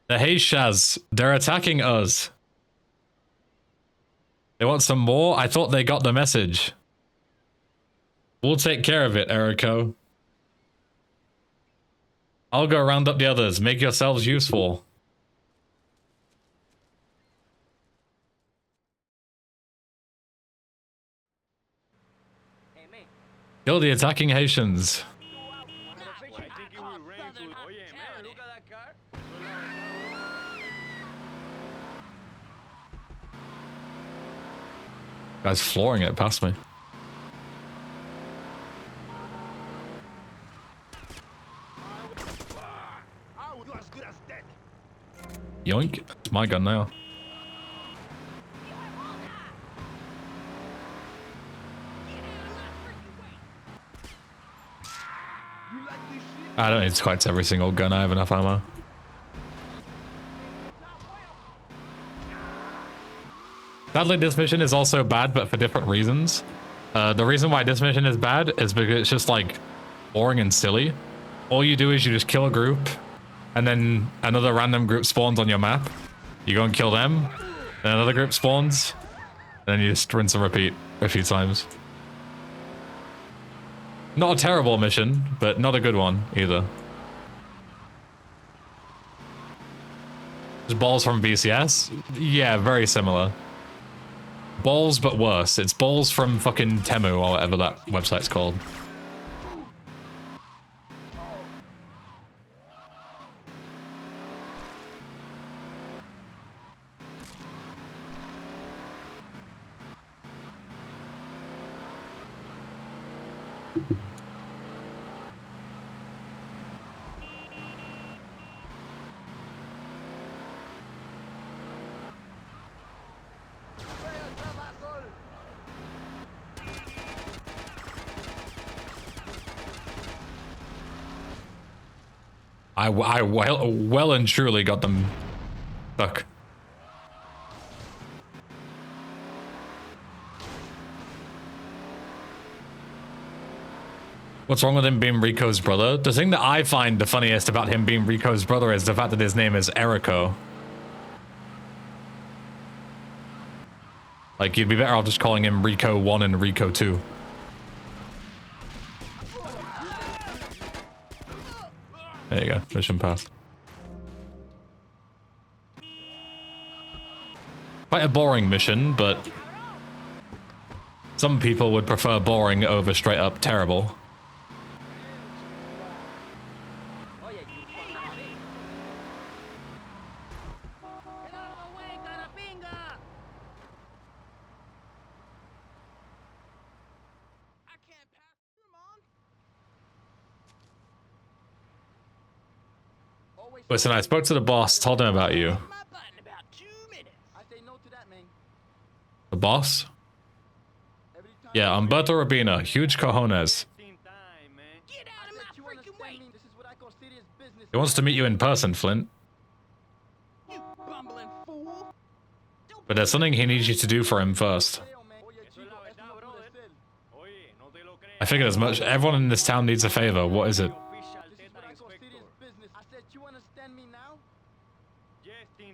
The Haitians, they're attacking us. They want some more? I thought they got the message. We'll take care of it, Erico. I'll go round up the others. Make yourselves useful. Hey, man. Kill the attacking Haitians. Guy's flooring it past me. Yoink. It's my gun now. I don't need quite every single gun. I have enough ammo. Sadly, this mission is also bad, but for different reasons. The reason why this mission is bad is because it's just like boring and silly. All you do is you just kill a group, and then another random group spawns on your map. You go and kill them, then another group spawns, and then you just rinse and repeat a few times. Not a terrible mission, but not a good one either. Just balls from BCS? Yeah, very similar. Balls, but worse. It's balls from fucking Temu or whatever that website's called. I well and truly got them stuck. What's wrong with him being Rico's brother? The thing that I find the funniest about him being Rico's brother is the fact that his name is Erico. Like, you'd be better off just calling him Rico 1 and Rico 2. There you go, mission passed. Quite a boring mission, but some people would prefer boring over straight up terrible. Listen, I spoke to the boss, told him about you. The boss? Yeah, Umberto Rabina, huge cojones. He wants to meet you in person, Flint. But there's something he needs you to do for him first. I figured as much. Everyone in this town needs a favor. What is it?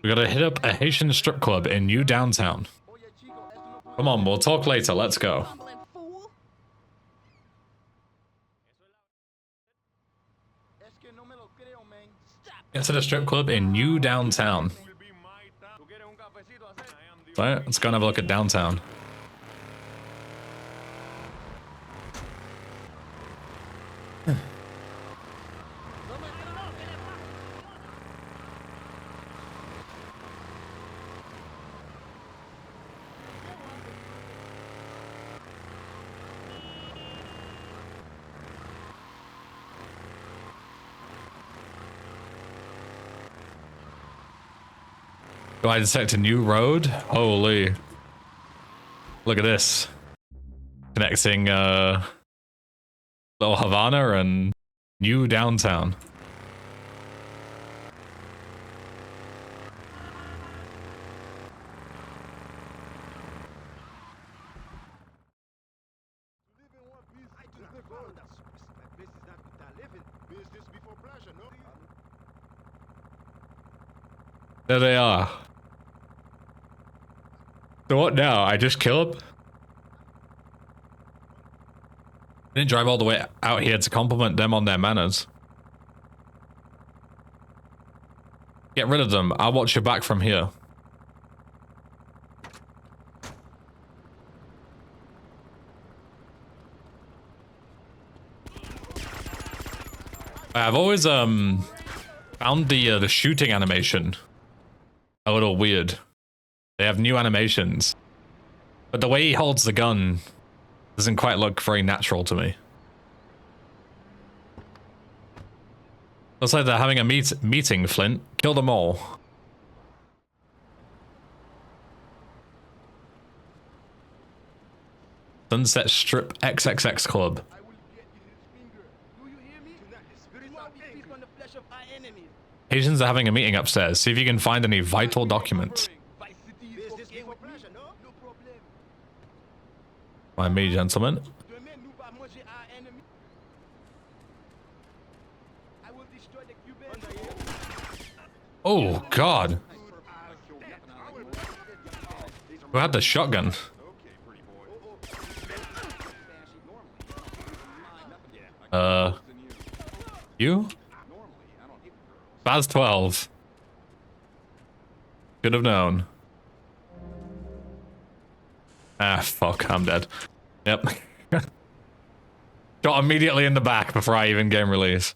We gotta hit up a Haitian strip club in New Downtown. Come on, we'll talk later. Let's go. Get to the strip club in New Downtown. Right, let's go and have a look at downtown. Do I detect a new road? Holy. Look at this. Connecting Little Havana and New Downtown. There they are. So what now? I just kill him? I didn't drive all the way out here to compliment them on their manners. Get rid of them. I'll watch your back from here. I've always found the shooting animation a little weird. They have new animations, but the way he holds the gun doesn't quite look very natural to me. Looks like they're having a meeting, Flint. Kill them all. Sunset Strip XXX Club. Haitians are having a meeting upstairs. See if you can find any vital documents. Mind me, gentlemen. Oh, God. Who had the shotgun? You? Baz 12. Should have known. Ah, fuck, I'm dead. Yep. Got immediately in the back before I even game release.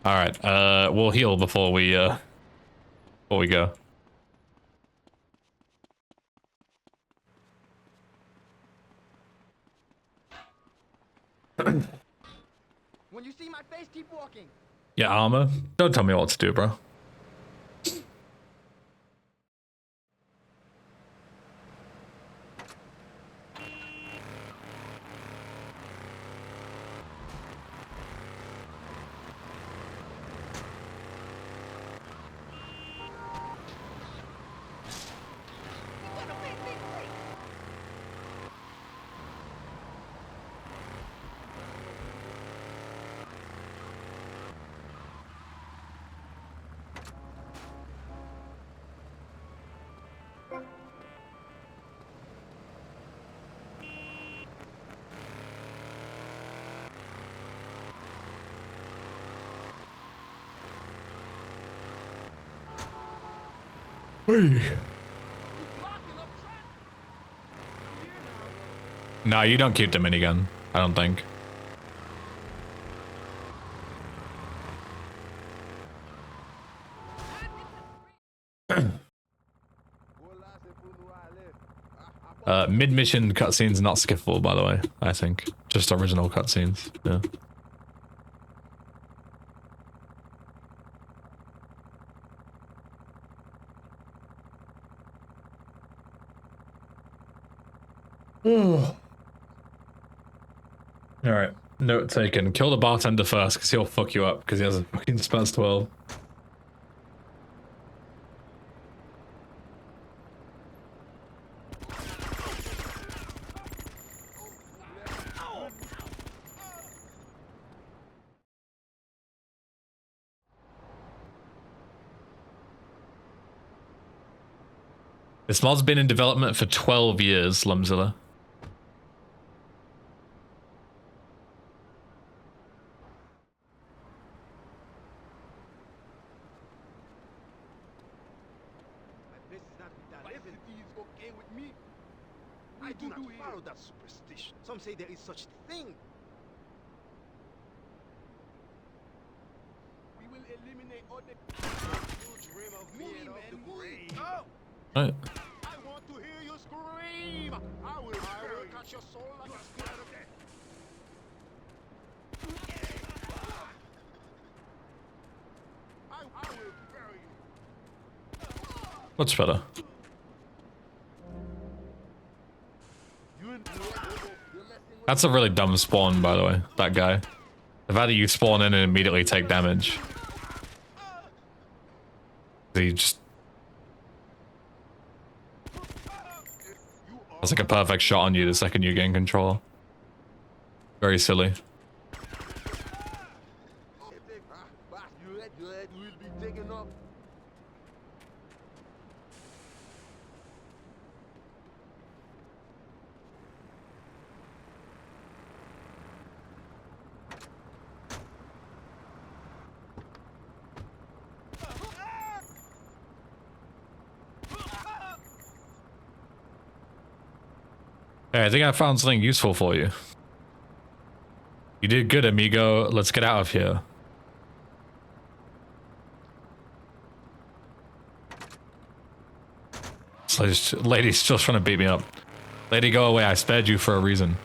All right, we'll heal before we go. When you see my face, keep walking. Yeah, armor. Don't tell me what to do, bro. No, you don't keep the minigun. I don't think. Mid-mission cutscenes not skippable, by the way. I think just original cutscenes. Yeah. All right. Note taken. Kill the bartender first, because he'll fuck you up, because he has a fucking Spaz 12. This mod's been in development for 12 years, Lumzilla. This is not without living. Is okay with me. I do not follow that superstition. Some say there is such thing. We will eliminate all the. You dream of me and of the grave. Oh! Right. I want to hear you scream. I will catch your soul like a spirit of death. I will bury you. What's better? That's a really dumb spawn, by the way, that guy. The fact that you spawn in and immediately take damage. He just... That's like a perfect shot on you the second you gain control. Very silly. Hey, I think I found something useful for you. You did good, amigo. Let's get out of here. This lady's still trying to beat me up. Lady, go away. I spared you for a reason.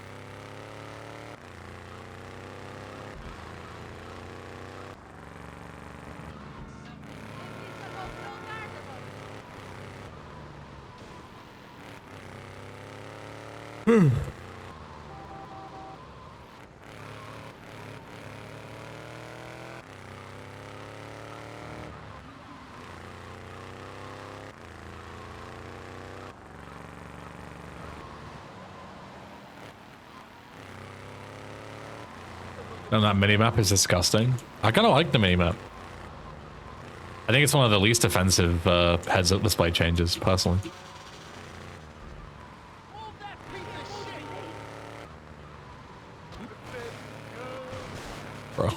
And that minimap is disgusting. I kind of like the minimap. I think it's one of the least offensive heads-up display changes, personally. Bro.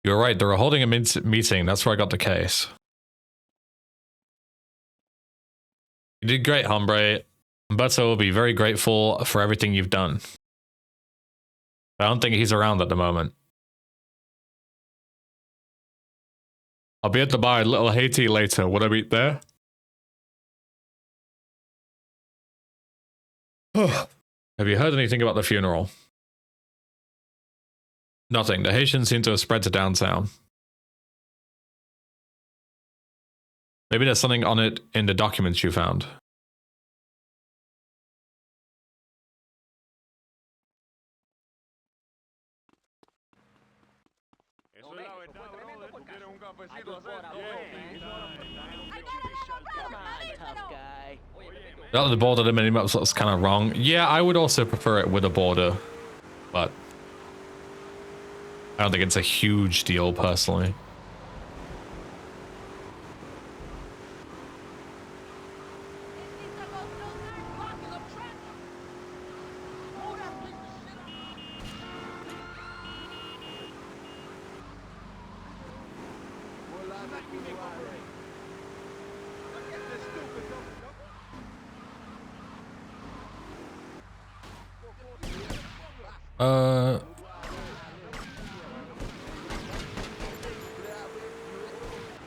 You're right, they were holding a meeting. That's where I got the case. You did great, hombre. Humberto will be very grateful for everything you've done. I don't think he's around at the moment. I'll be at the bar in Little Haiti later. Would I be there? Have you heard anything about the funeral? Nothing. The Haitians seem to have spread to downtown. Maybe there's something on it in the documents you found. The border, the minimap looks kind of wrong. Yeah, I would also prefer it with a border, but I don't think it's a huge deal personally.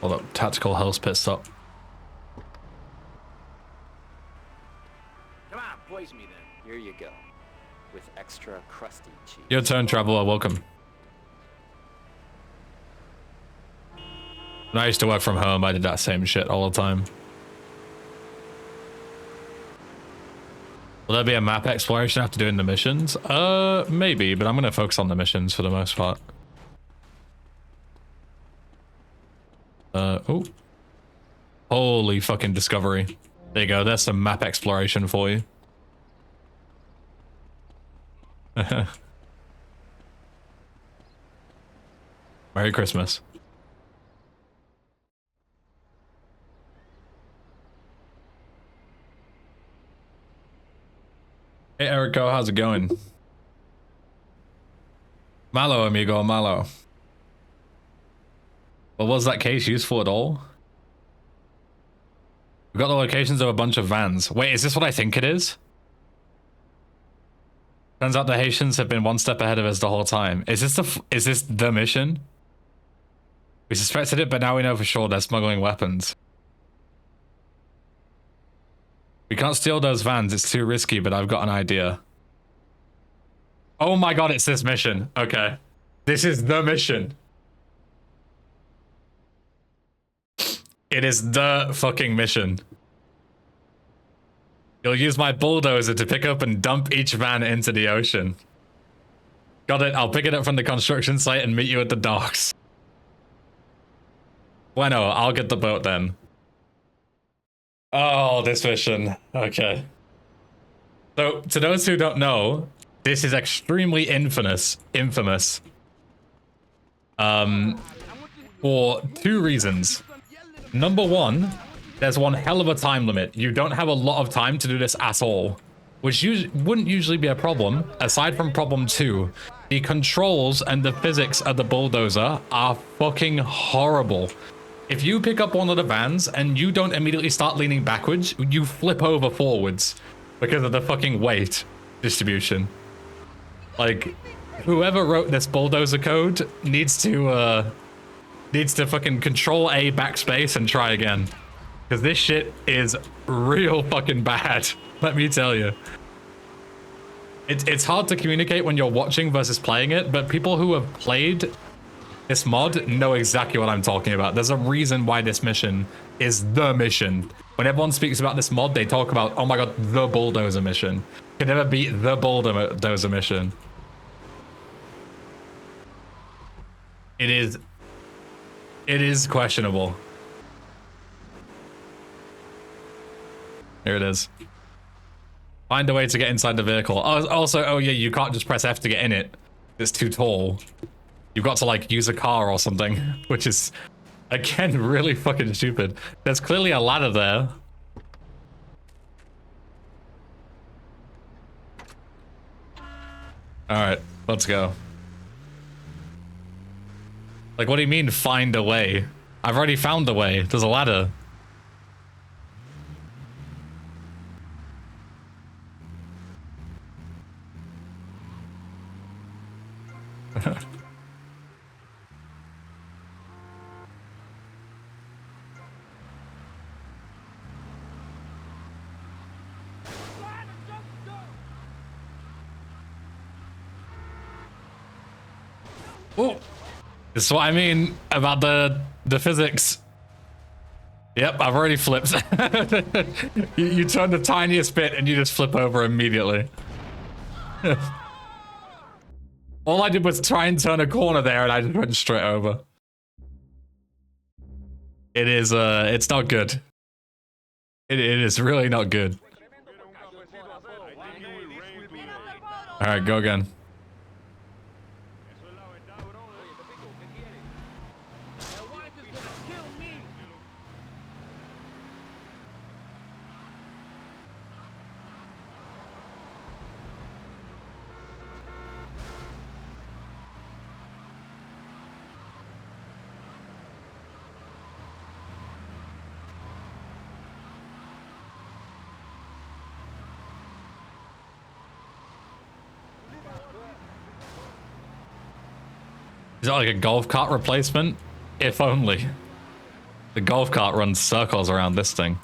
Hold up, tactical health pissed up. Come on, poise me then. Here you go. With extra crusty cheese. Your turn, traveler, welcome. When I used to work from home, I did that same shit all the time. Will there be a map exploration after doing the missions? Maybe, but I'm gonna focus on the missions for the most part. Oh. Holy fucking discovery. There you go, there's some map exploration for you. Merry Christmas. Hey, Erico, how's it going? Malo, amigo, malo. Well, was that case useful at all? We've got the locations of a bunch of vans. Wait, is this what I think it is? Turns out the Haitians have been one step ahead of us the whole time. Is this the mission? We suspected it, but now we know for sure they're smuggling weapons. We can't steal those vans, it's too risky, but I've got an idea. Oh my god, it's this mission. Okay. This is the mission. It is the fucking mission. You'll use my bulldozer to pick up and dump each van into the ocean. Got it, I'll pick it up from the construction site and meet you at the docks. Bueno, I'll get the boat then. Oh, this mission. Okay. So, to those who don't know, this is extremely infamous. For two reasons. Number one, there's one hell of a time limit. You don't have a lot of time to do this at all, which wouldn't usually be a problem. Aside from problem two, the controls and the physics of the bulldozer are fucking horrible. If you pick up one of the vans and you don't immediately start leaning backwards, you flip over forwards because of the fucking weight distribution. Like, whoever wrote this bulldozer code needs to fucking control A backspace and try again. Because this shit is real fucking bad, let me tell you. It's hard to communicate when you're watching versus playing it, but people who have played this mod know exactly what I'm talking about. There's a reason why this mission is the mission. When everyone speaks about this mod, they talk about, oh my god, the bulldozer mission. Could never beat the bulldozer mission. It is questionable. Here it is. Find a way to get inside the vehicle. Oh, also, oh yeah, you can't just press F to get in it. It's too tall. You've got to like use a car or something, which is, again, really fucking stupid. There's clearly a ladder there. All right, let's go. Like, what do you mean find a way? I've already found the way. There's a ladder. Oh, this is what I mean about the physics. Yep, I've already flipped. you turn the tiniest bit and you just flip over immediately. All I did was try and turn a corner there and I just went straight over. It is, it's not good. It is really not good. All right, go again. Is that like a golf cart replacement? If only. The golf cart runs circles around this thing.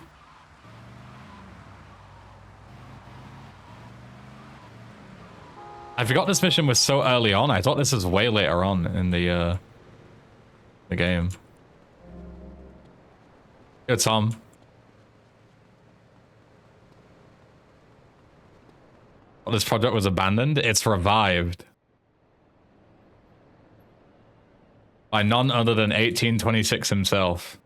I forgot this mission was so early on. I thought this was way later on in the game. Yo, Tom. Well, this project was abandoned. It's revived. By none other than 1826 himself.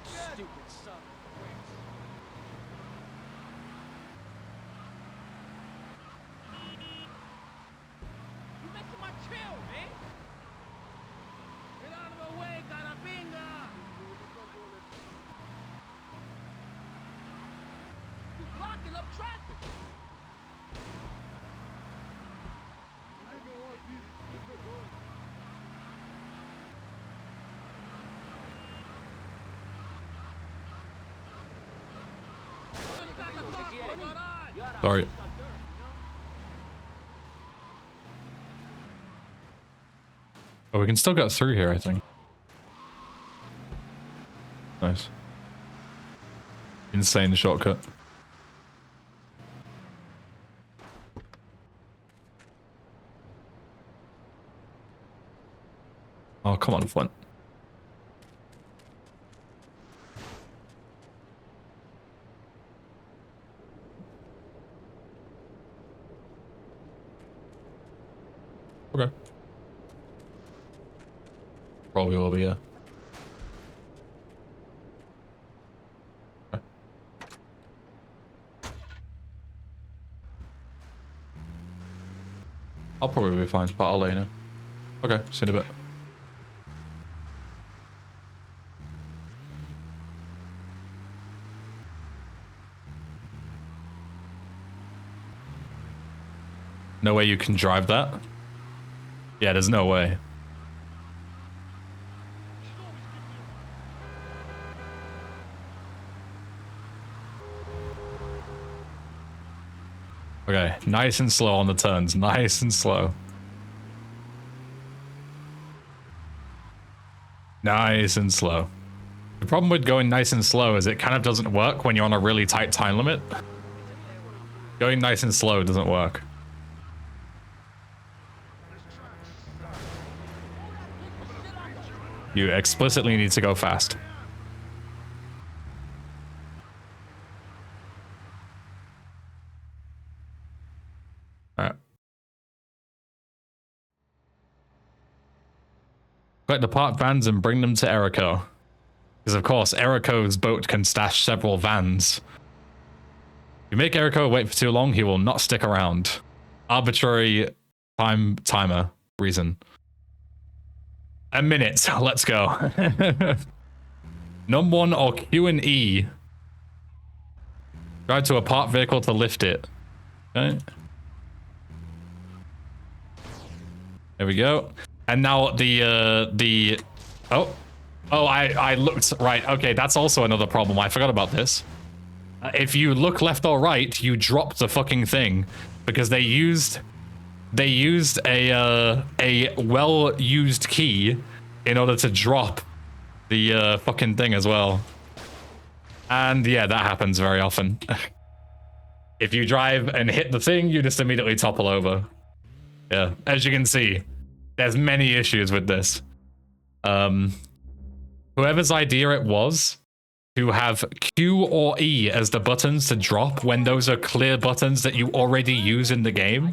Stupid son of a bitch. You messing my trail, man. Get out of the way, carapinga. You blocking up traffic. Sorry. Oh, we can still get through here, I think. Nice. Insane shortcut. Oh, come on, Flint. Okay. Probably will be, yeah. Okay. I'll probably be fine, but I'll let you know. Okay, see you in a bit. No way you can drive that? Yeah, there's no way. Okay, nice and slow on the turns. Nice and slow. Nice and slow. The problem with going nice and slow is it kind of doesn't work when you're on a really tight time limit. Going nice and slow doesn't work. You explicitly need to go fast. Alright. Collect the parked vans and bring them to Erico. Because of course, Erico's boat can stash several vans. If you make Erico wait for too long, he will not stick around. Arbitrary timer reason. A minute. Let's go. Number 1 or Q and E. Drive to a parked vehicle to lift it. Okay. There we go. And now I looked right. Okay, that's also another problem. I forgot about this. If you look left or right, you drop the fucking thing because they used a well-used key in order to drop the fucking thing as well. And yeah, that happens very often. If you drive and hit the thing, you just immediately topple over. Yeah, as you can see, there's many issues with this. Whoever's idea it was to have Q or E as the buttons to drop when those are clear buttons that you already use in the game,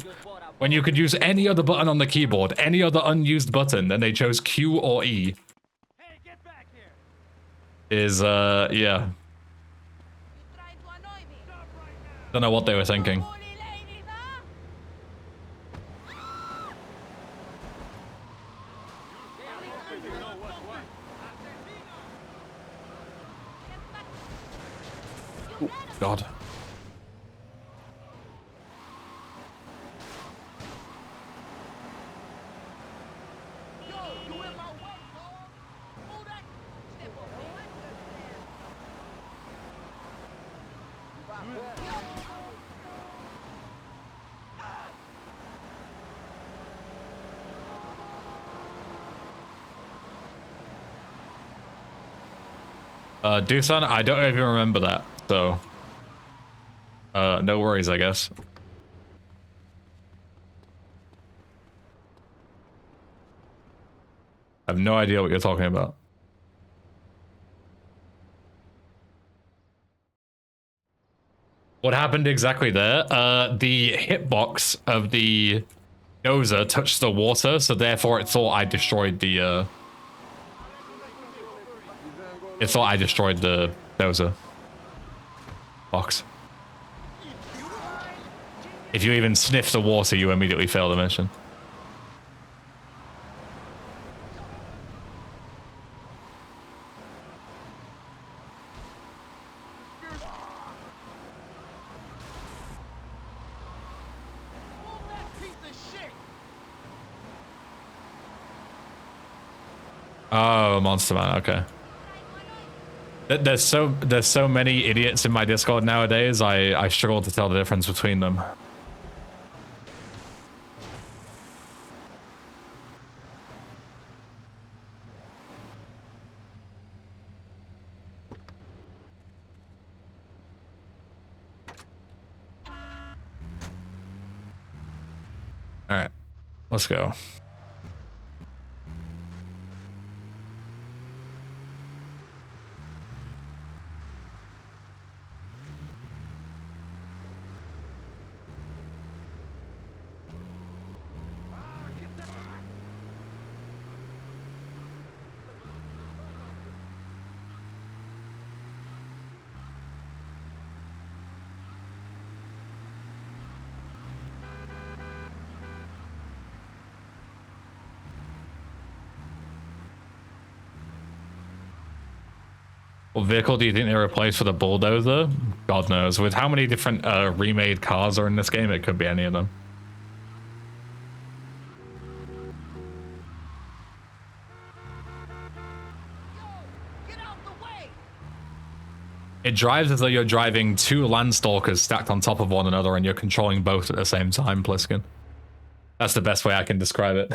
when you could use any other button on the keyboard, any other unused button, then they chose Q or E. Hey, get back here. Is, yeah. You trying to annoy me? Stop right now. Don't know what they were thinking. Holy ladies, huh? God. Yo, you in my way, dog. Move that. Step up, man. Doosan, I don't even remember that, so no worries, I guess. I have no idea what you're talking about. What happened exactly there? The hitbox of the Bulldozer touched the water, so therefore it thought I destroyed the It thought I destroyed the Bulldozer box. If you even sniff the water, you immediately fail the mission. Oh, Monster Man. Okay. There's so many idiots in my Discord nowadays. I struggle to tell the difference between them. All right, let's go. What vehicle do you think they replaced for the Bulldozer? God knows. With how many different remade cars are in this game, it could be any of them. It drives as though you're driving two Landstalkers stacked on top of one another and you're controlling both at the same time, Pliskin. That's the best way I can describe it.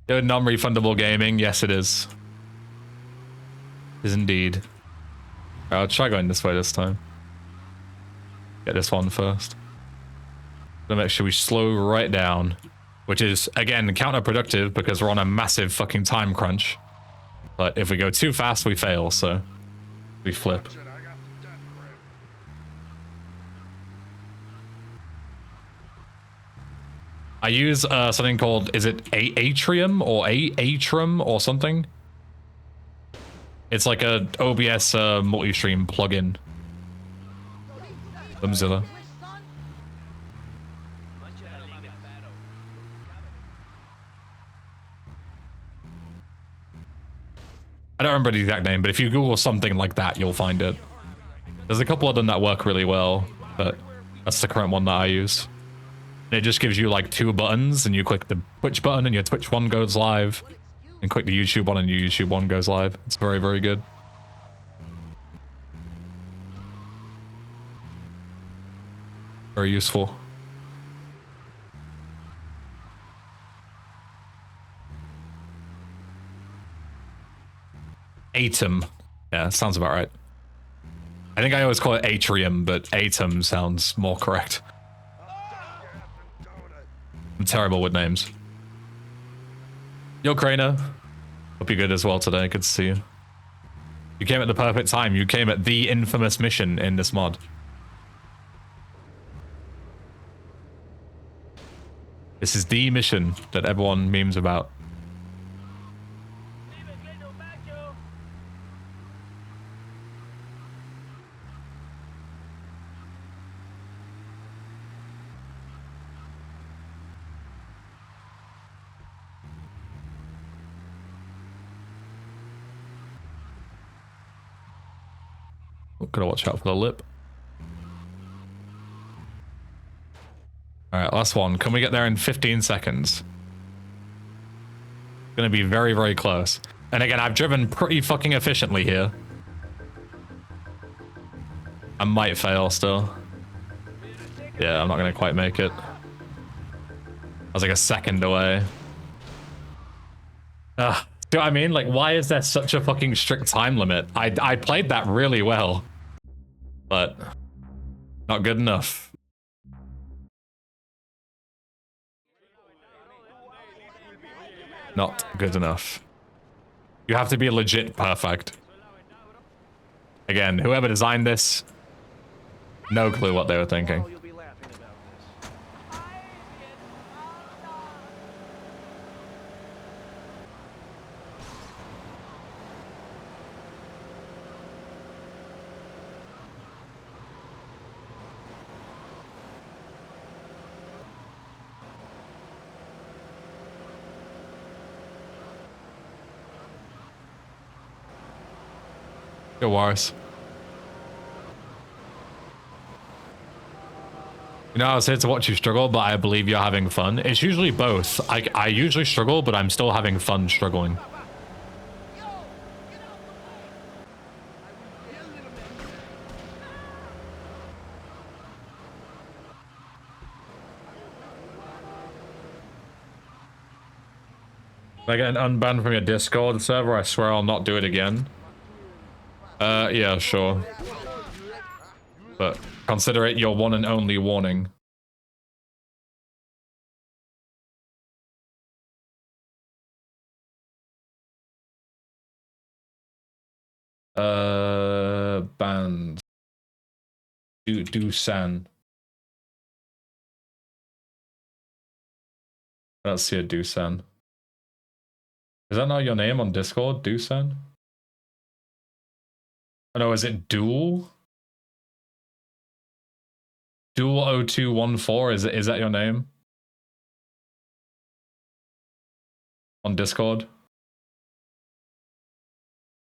Non-refundable gaming, yes it is. It is indeed. Right, I'll try going this way this time. Get this one first. Gonna make sure we slow right down. Which is, again, counterproductive because we're on a massive fucking time crunch. But if we go too fast, we fail, so we flip. I use something called, is it Atrium or Atrium or something? It's like a OBS multi-stream plugin. Mozilla. I don't remember the exact name, but if you Google something like that, you'll find it. There's a couple of them that work really well, but that's the current one that I use. And it just gives you like two buttons, and you click the Twitch button and your Twitch one goes live, and click the YouTube one and your YouTube one goes live. It's very, very good. Very useful. Atom. Yeah, sounds about right. I think I always call it Atrium, but Atom sounds more correct. I'm terrible with names. Yo, Craner. Hope you're good as well today. Good to see you. You came at the perfect time. You came at the infamous mission in this mod. This is the mission that everyone memes about. Gotta watch out for the lip. Alright, last one. Can we get there in 15 seconds? Gonna be very, very close. And again, I've driven pretty fucking efficiently here. I might fail still. Yeah, I'm not gonna quite make it. I was like a second away. Ugh. Do you know what I mean? Like, why is there such a fucking strict time limit? I played that really well. But not good enough. Not good enough. You have to be legit perfect. Again, whoever designed this, no clue what they were thinking. You'll be laughing about this. Go Warris. You know, I was here to watch you struggle, but I believe you're having fun. It's usually both. I usually struggle, but I'm still having fun struggling. If I get unbanned from your Discord server, I swear I'll not do it again. Yeah, sure. But consider it your one and only warning. Banned. Dusan. I don't see a Dusan. Is that not your name on Discord, Dusan? Oh no, is it Duel? Duel0214, is that your name? On Discord?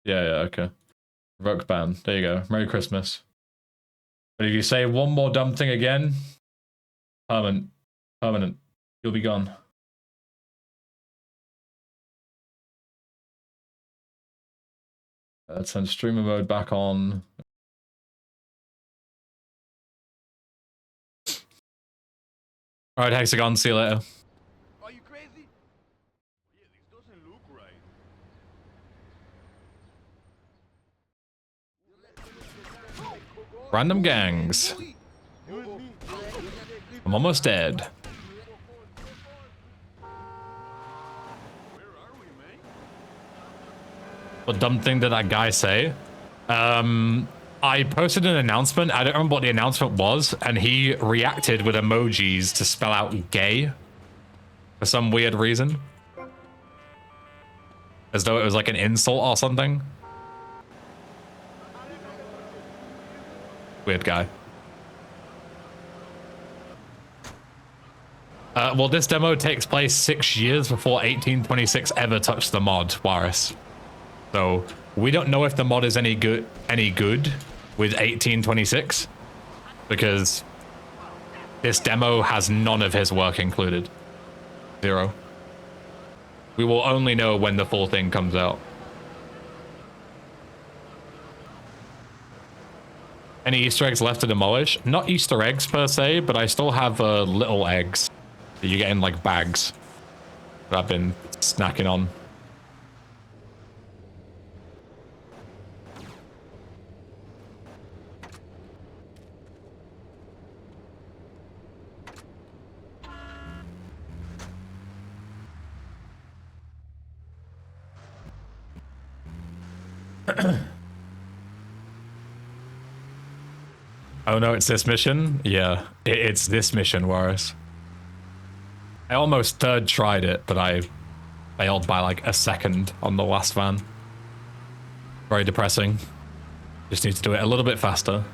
Yeah, okay. Revoke ban. There you go. Merry Christmas. But if you say one more dumb thing again, permanent. You'll be gone. Let's turn streamer mode back on. Alright, Hexagon, see you later. Are you crazy? Yeah, this doesn't look right. Random gangs. I'm almost dead. What dumb thing did that guy say? I posted an announcement. I don't remember what the announcement was, and he reacted with emojis to spell out gay for some weird reason. As though it was like an insult or something. Weird guy. Well, this demo takes place 6 years before 1826 ever touched the mod, Waris. So we don't know if the mod is any good with 1826 because this demo has none of his work included. 0. We will only know when the full thing comes out. Any Easter eggs left to demolish? Not Easter eggs per se, but I still have little eggs that you get in like bags that I've been snacking on. Oh no, it's this mission? Yeah, it's this mission, Warris. I almost third tried it, but I failed by like a second on the last van. Very depressing. Just need to do it a little bit faster.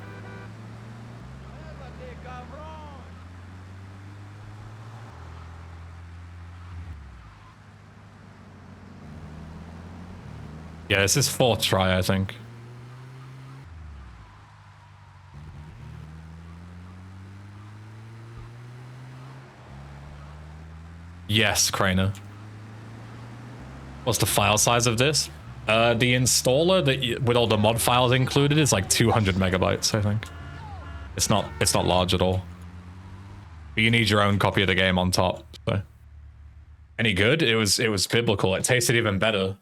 Yeah, this is 4th try, I think. Yes, Craner. What's the file size of this? The installer that with all the mod files included is like 200 megabytes, I think. It's not large at all. But you need your own copy of the game on top. So. Any good? It was biblical. It tasted even better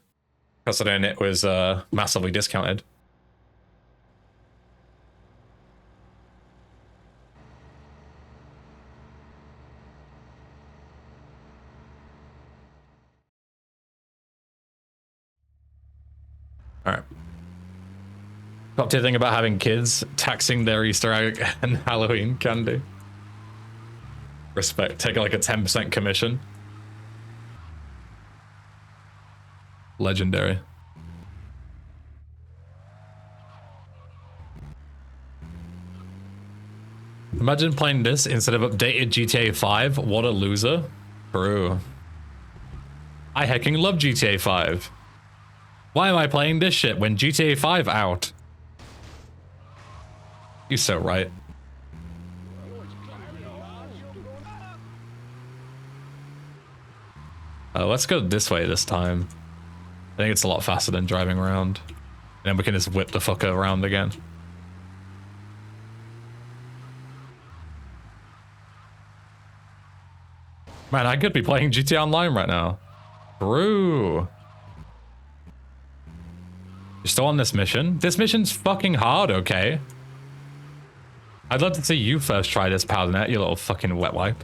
considering it was massively discounted. All right. Top tier thing about having kids, taxing their Easter egg and Halloween candy. Respect. Take like a 10% commission. Legendary. Imagine playing this instead of updated GTA 5. What a loser. True. I hecking love GTA 5. Why am I playing this shit when GTA 5 out? You're so right. Let's go this way this time. I think it's a lot faster than driving around. And then we can just whip the fucker around again. Man, I could be playing GTA Online right now. True. You're still on this mission? This mission's fucking hard, okay? I'd love to see you first try this, Powdernet, you little fucking wet wipe.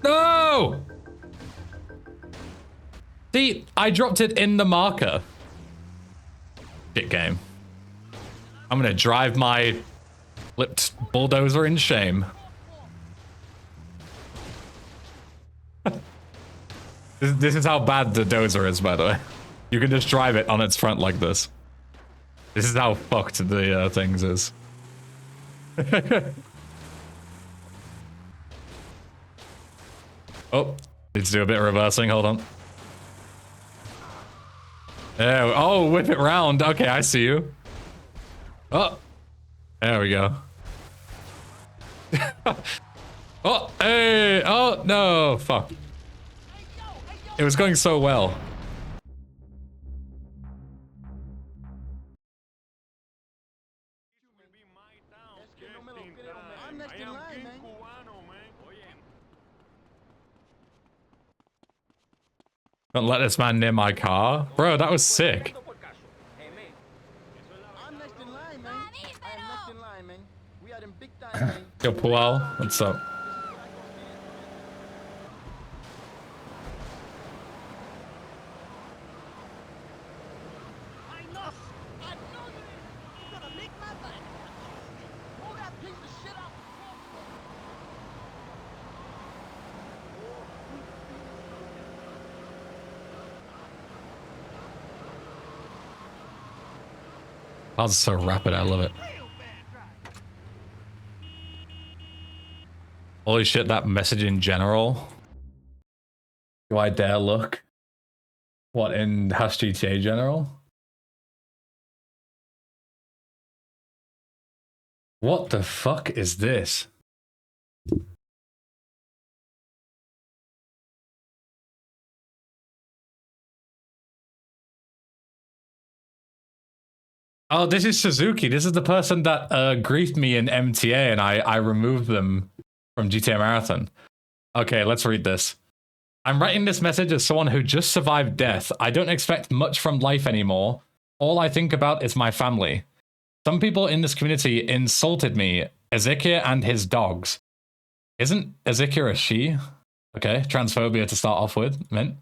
No! See, I dropped it in the marker. Shit game. I'm gonna drive my flipped bulldozer in shame. This is how bad the dozer is, by the way. You can just drive it on its front like this. This is how fucked the things is. Oh, need to do a bit of reversing. Hold on. There. Oh, whip it round. Okay, I see you. Oh, there we go. Oh, hey. Oh, no. Fuck. It was going so well. I'm next in line, man. Don't let this man near my car. Bro, that was sick. I'm next in line, man. I am next in line, man. We are them big time, man. Yo, Puel, what's up? I know you're gonna lick my butt. Pull that piece of shit out. That was so rapid, I love it. Holy shit, that message in general. Do I dare look? What, in Hash GTA general? What the fuck is this? Oh, this is Suzuki. This is the person that griefed me in MTA and I removed them from GTA Marathon. Okay, let's read this. I'm writing this message as someone who just survived death. I don't expect much from life anymore. All I think about is my family. Some people in this community insulted me, Ezekiel and his dogs. Isn't Ezekiel a she? Okay, transphobia to start off with, meant.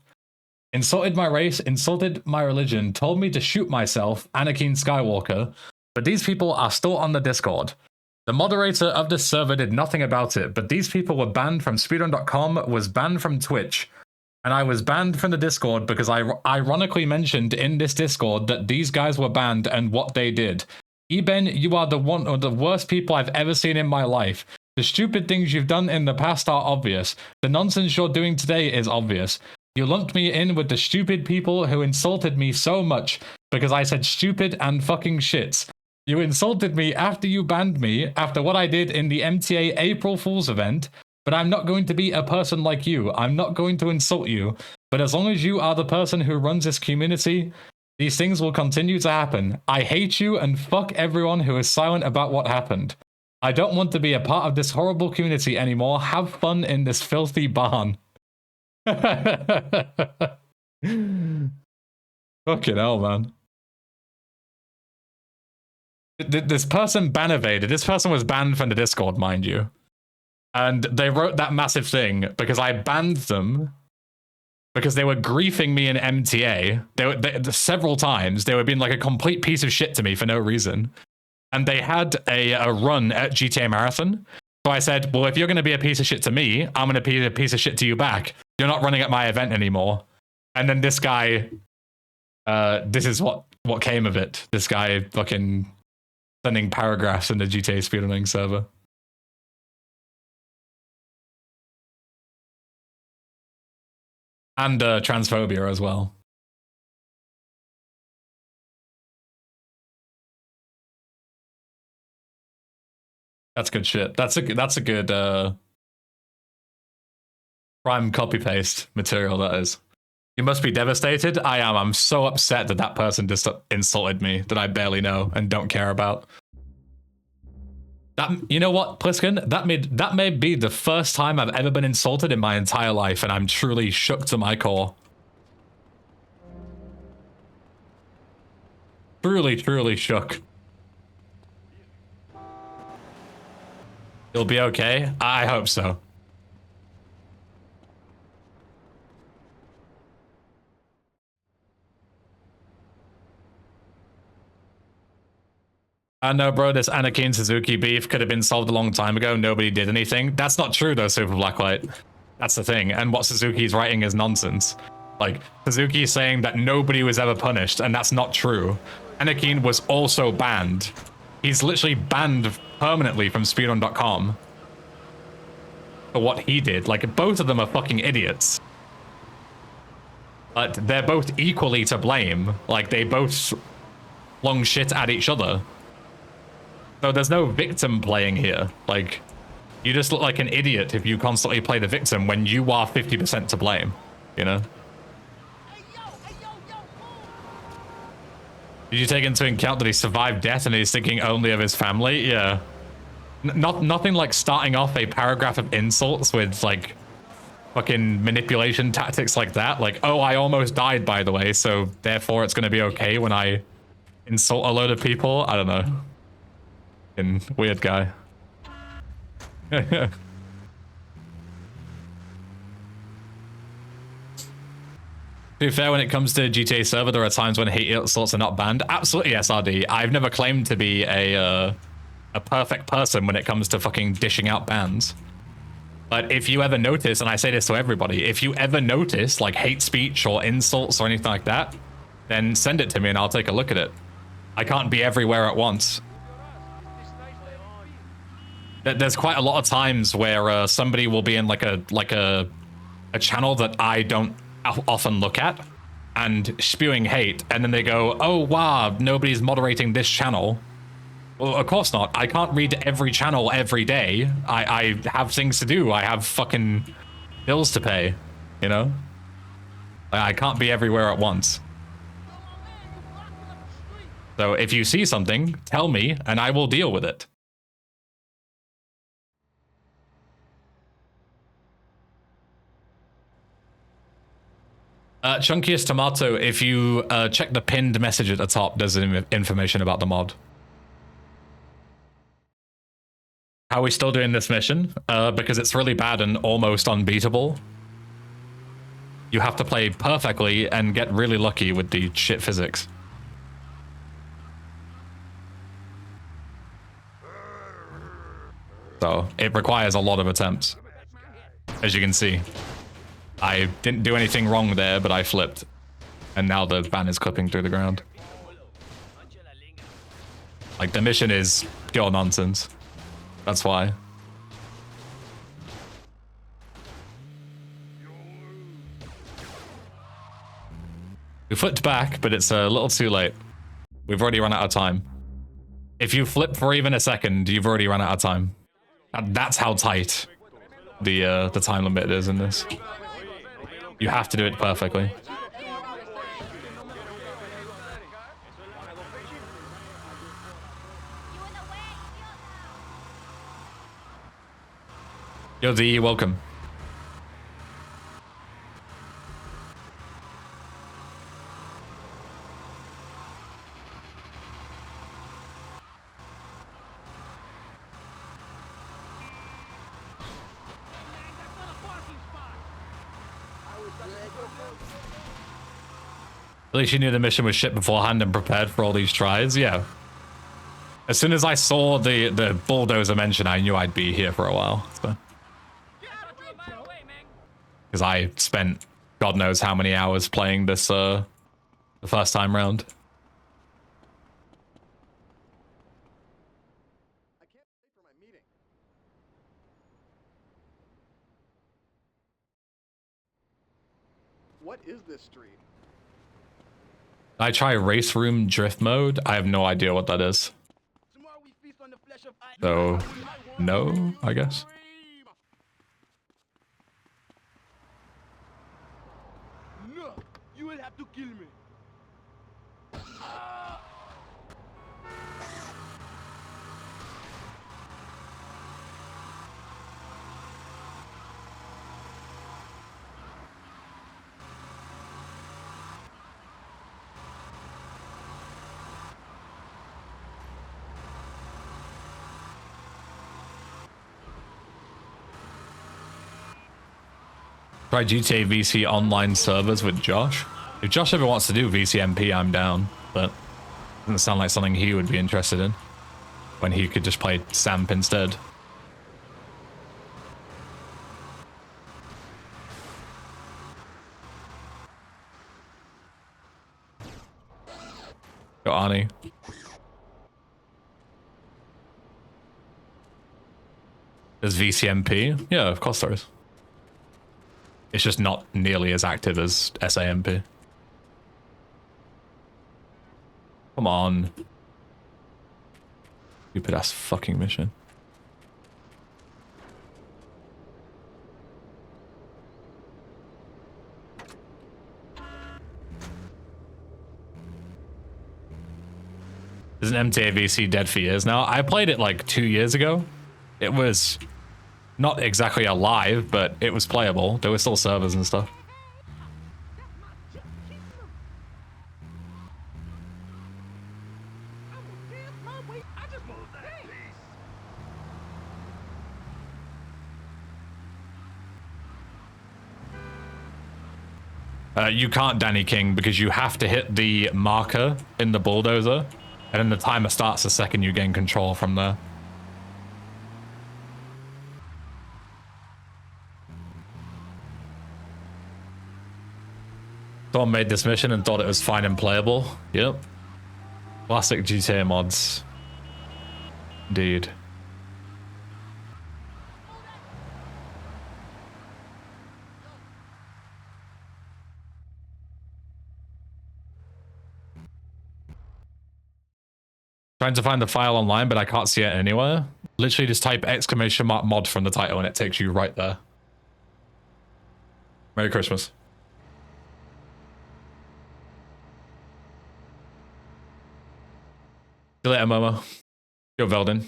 Insulted my race, insulted my religion, told me to shoot myself, Anakin Skywalker, but these people are still on the Discord. The moderator of this server did nothing about it, but these people were banned from speedrun.com, was banned from Twitch, and I was banned from the Discord because I ironically mentioned in this Discord that these guys were banned and what they did. Eben, you are one of the worst people I've ever seen in my life. The stupid things you've done in the past are obvious. The nonsense you're doing today is obvious. You lumped me in with the stupid people who insulted me so much because I said stupid and fucking shits. You insulted me after you banned me, after what I did in the MTA April Fool's event, but I'm not going to be a person like you. I'm not going to insult you. But as long as you are the person who runs this community, these things will continue to happen. I hate you and fuck everyone who is silent about what happened. I don't want to be a part of this horrible community anymore. Have fun in this filthy barn. Fucking hell, man. This person ban evaded. This person was banned from the Discord, mind you. And they wrote that massive thing because I banned them because they were griefing me in MTA. They several times. They were being like a complete piece of shit to me for no reason. And they had a run at GTA Marathon. So I said, well, if you're going to be a piece of shit to me, I'm going to be a piece of shit to you back. You're not running at my event anymore. And then this guy, this is what came of it. This guy fucking sending paragraphs in the GTA speedrunning server. And transphobia as well. That's good shit. That's a good prime copy paste material, that is. You must be devastated. I am. I'm so upset that that person just insulted me that I barely know and don't care about. That, you know what, Pliskin? That may be the first time I've ever been insulted in my entire life, and I'm truly shook to my core. Truly shook. You'll be okay? I hope so. I know, bro, this Anakin Suzuki beef could have been solved a long time ago. Nobody did anything. That's not true, though, Super Blacklight. That's the thing. And what Suzuki's writing is nonsense. Like, Suzuki's saying that nobody was ever punished, and that's not true. Anakin was also banned. He's literally banned permanently from speedrun.com for what he did. Like, both of them are fucking idiots. But they're both equally to blame. Like, they both long shit at each other. So there's no victim playing here. Like, you just look like an idiot if you constantly play the victim when you are 50% to blame, you know? Did you take into account that he survived death and he's thinking only of his family? Yeah. Nothing like starting off a paragraph of insults with, like, fucking manipulation tactics like that. Like, oh, I almost died, by the way, so therefore it's going to be okay when I insult a load of people. I don't know. Fucking weird guy. To be fair, when it comes to GTA server, there are times when hate insults are not banned. Absolutely, SRD. I've never claimed to be a perfect person when it comes to fucking dishing out bans. But if you ever notice, and I say this to everybody, if you ever notice like hate speech or insults or anything like that, then send it to me and I'll take a look at it. I can't be everywhere at once. There's quite a lot of times where somebody will be in like a channel that I don't often look at and spewing hate, and then they go, oh wow, nobody's moderating this channel. Well, of course not. I can't read every channel every day. I have things to do. I have fucking bills to pay, you know? I can't be everywhere at once. So if you see something, tell me and I will deal with it. Chunkiest Tomato, if you check the pinned message at the top, there's information about the mod. How are we still doing this mission? Because it's really bad and almost unbeatable. You have to play perfectly and get really lucky with the shit physics. So it requires a lot of attempts, as you can see. I didn't do anything wrong there, but I flipped. And now the van is clipping through the ground. Like, the mission is pure nonsense. That's why. We flipped back, but it's a little too late. We've already run out of time. If you flip for even a second, you've already run out of time. And that's how tight the time limit is in this. You have to do it perfectly. Yo, D, welcome. At least you knew the mission was shit beforehand and prepared for all these tries. Yeah. As soon as I saw the bulldozer mention, I knew I'd be here for a while. So. Because I spent God knows how many hours playing this the first time round. I can't stay for my meeting. What is this street? I try race room drift mode. I have no idea what that is. Tomorrow we feast on the flesh of So, no, I guess. No, you will have to kill me. Try GTA VC online servers with Josh. If Josh ever wants to do VCMP, I'm down. But doesn't sound like something he would be interested in. When he could just play Samp instead. Go Arnie. There's VCMP? Yeah, of course there is. It's just not nearly as active as SAMP. Come on. Stupid ass fucking mission. Isn't MTA VC dead for years now? I played it like 2 years ago. It was not exactly alive, but it was playable. There were still servers and stuff. You can't Danny King because you have to hit the marker in the bulldozer, and then the timer starts the second you gain control from there. Someone made this mission and thought it was fine and playable. Yep. Classic GTA mods. Indeed. Trying to find the file online, but I can't see it anywhere. Literally just type !mod from the title and it takes you right there. Merry Christmas. See you later, Momo. Yo, Veldin.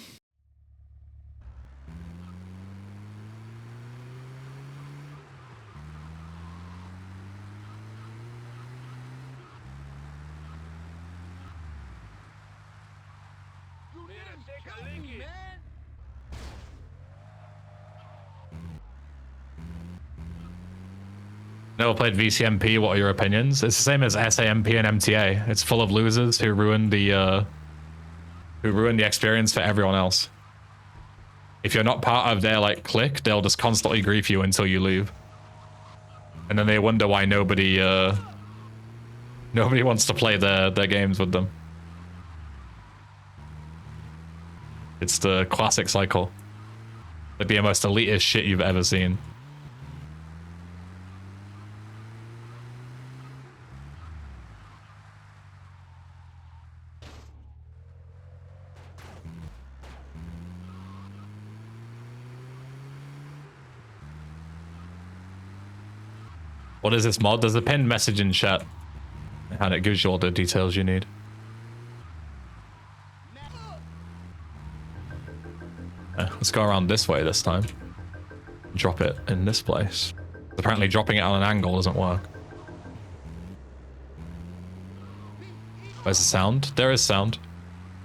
Never played VCMP. What are your opinions? It's the same as SAMP and MTA. It's full of losers who ruin the experience for everyone else. If you're not part of their like clique, they'll just constantly grief you until you leave, and then they wonder why nobody wants to play their games with them. It's the classic cycle. It'd be the most elitist shit you've ever seen. What is this mod? There's a pinned message in chat, and it gives you all the details you need. Let's go around this way this time. Drop it in this place. Apparently dropping it on an angle doesn't work. Where's the sound? There is sound.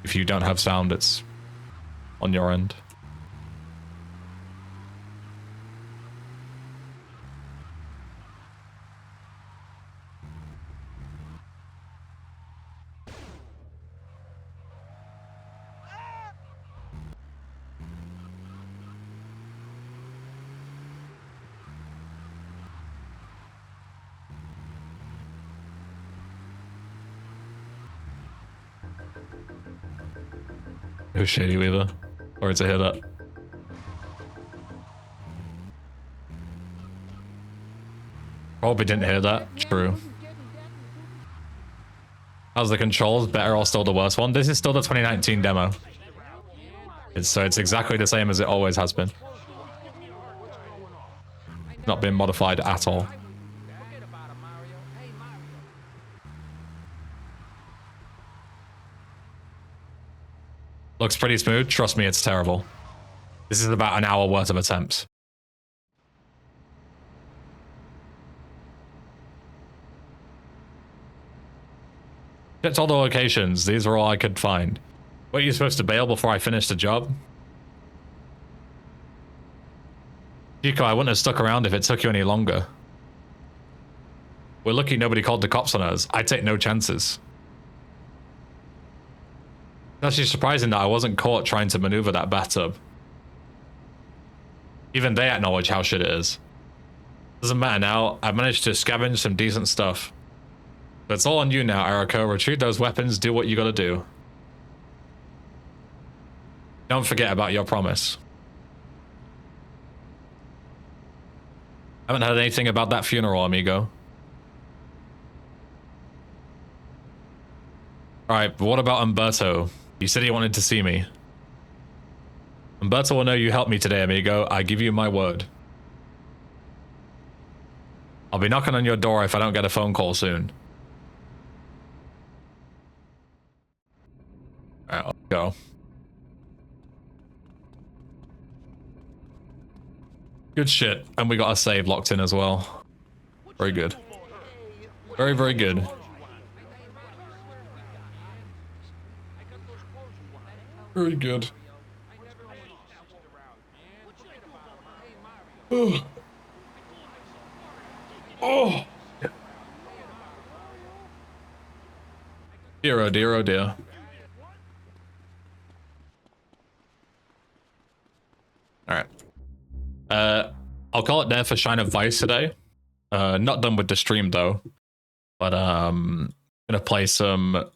If you don't have sound, it's on your end. Who's Shady Weaver? Sorry to hear that. Probably didn't hear that. True. How's the controls? Better or still the worst one? This is still the 2019 demo. So it's exactly the same as it always has been. Not been modified at all. Looks pretty smooth. Trust me, it's terrible. This is about an hour worth of attempts. Checked all the locations. These are all I could find. What, are you supposed to bail before I finish the job? Chico, I wouldn't have stuck around if it took you any longer. We're lucky nobody called the cops on us. I take no chances. It's actually surprising that I wasn't caught trying to maneuver that bathtub. Even they acknowledge how shit it is. Doesn't matter now. I've managed to scavenge some decent stuff. But it's all on you now, Erico. Retrieve those weapons, do what you gotta do. Don't forget about your promise. Haven't heard anything about that funeral, amigo. Alright, but what about Umberto? You said he wanted to see me. Umberto will know you helped me today, amigo. I give you my word. I'll be knocking on your door if I don't get a phone call soon. Alright, let's go. Good shit. And we got a save locked in as well. Very good. Very, very good. Very good. Oh. Oh. Dear, oh dear, oh dear. Alright. I'll call it there for Shine of Vice today. Not done with the stream though. But gonna play some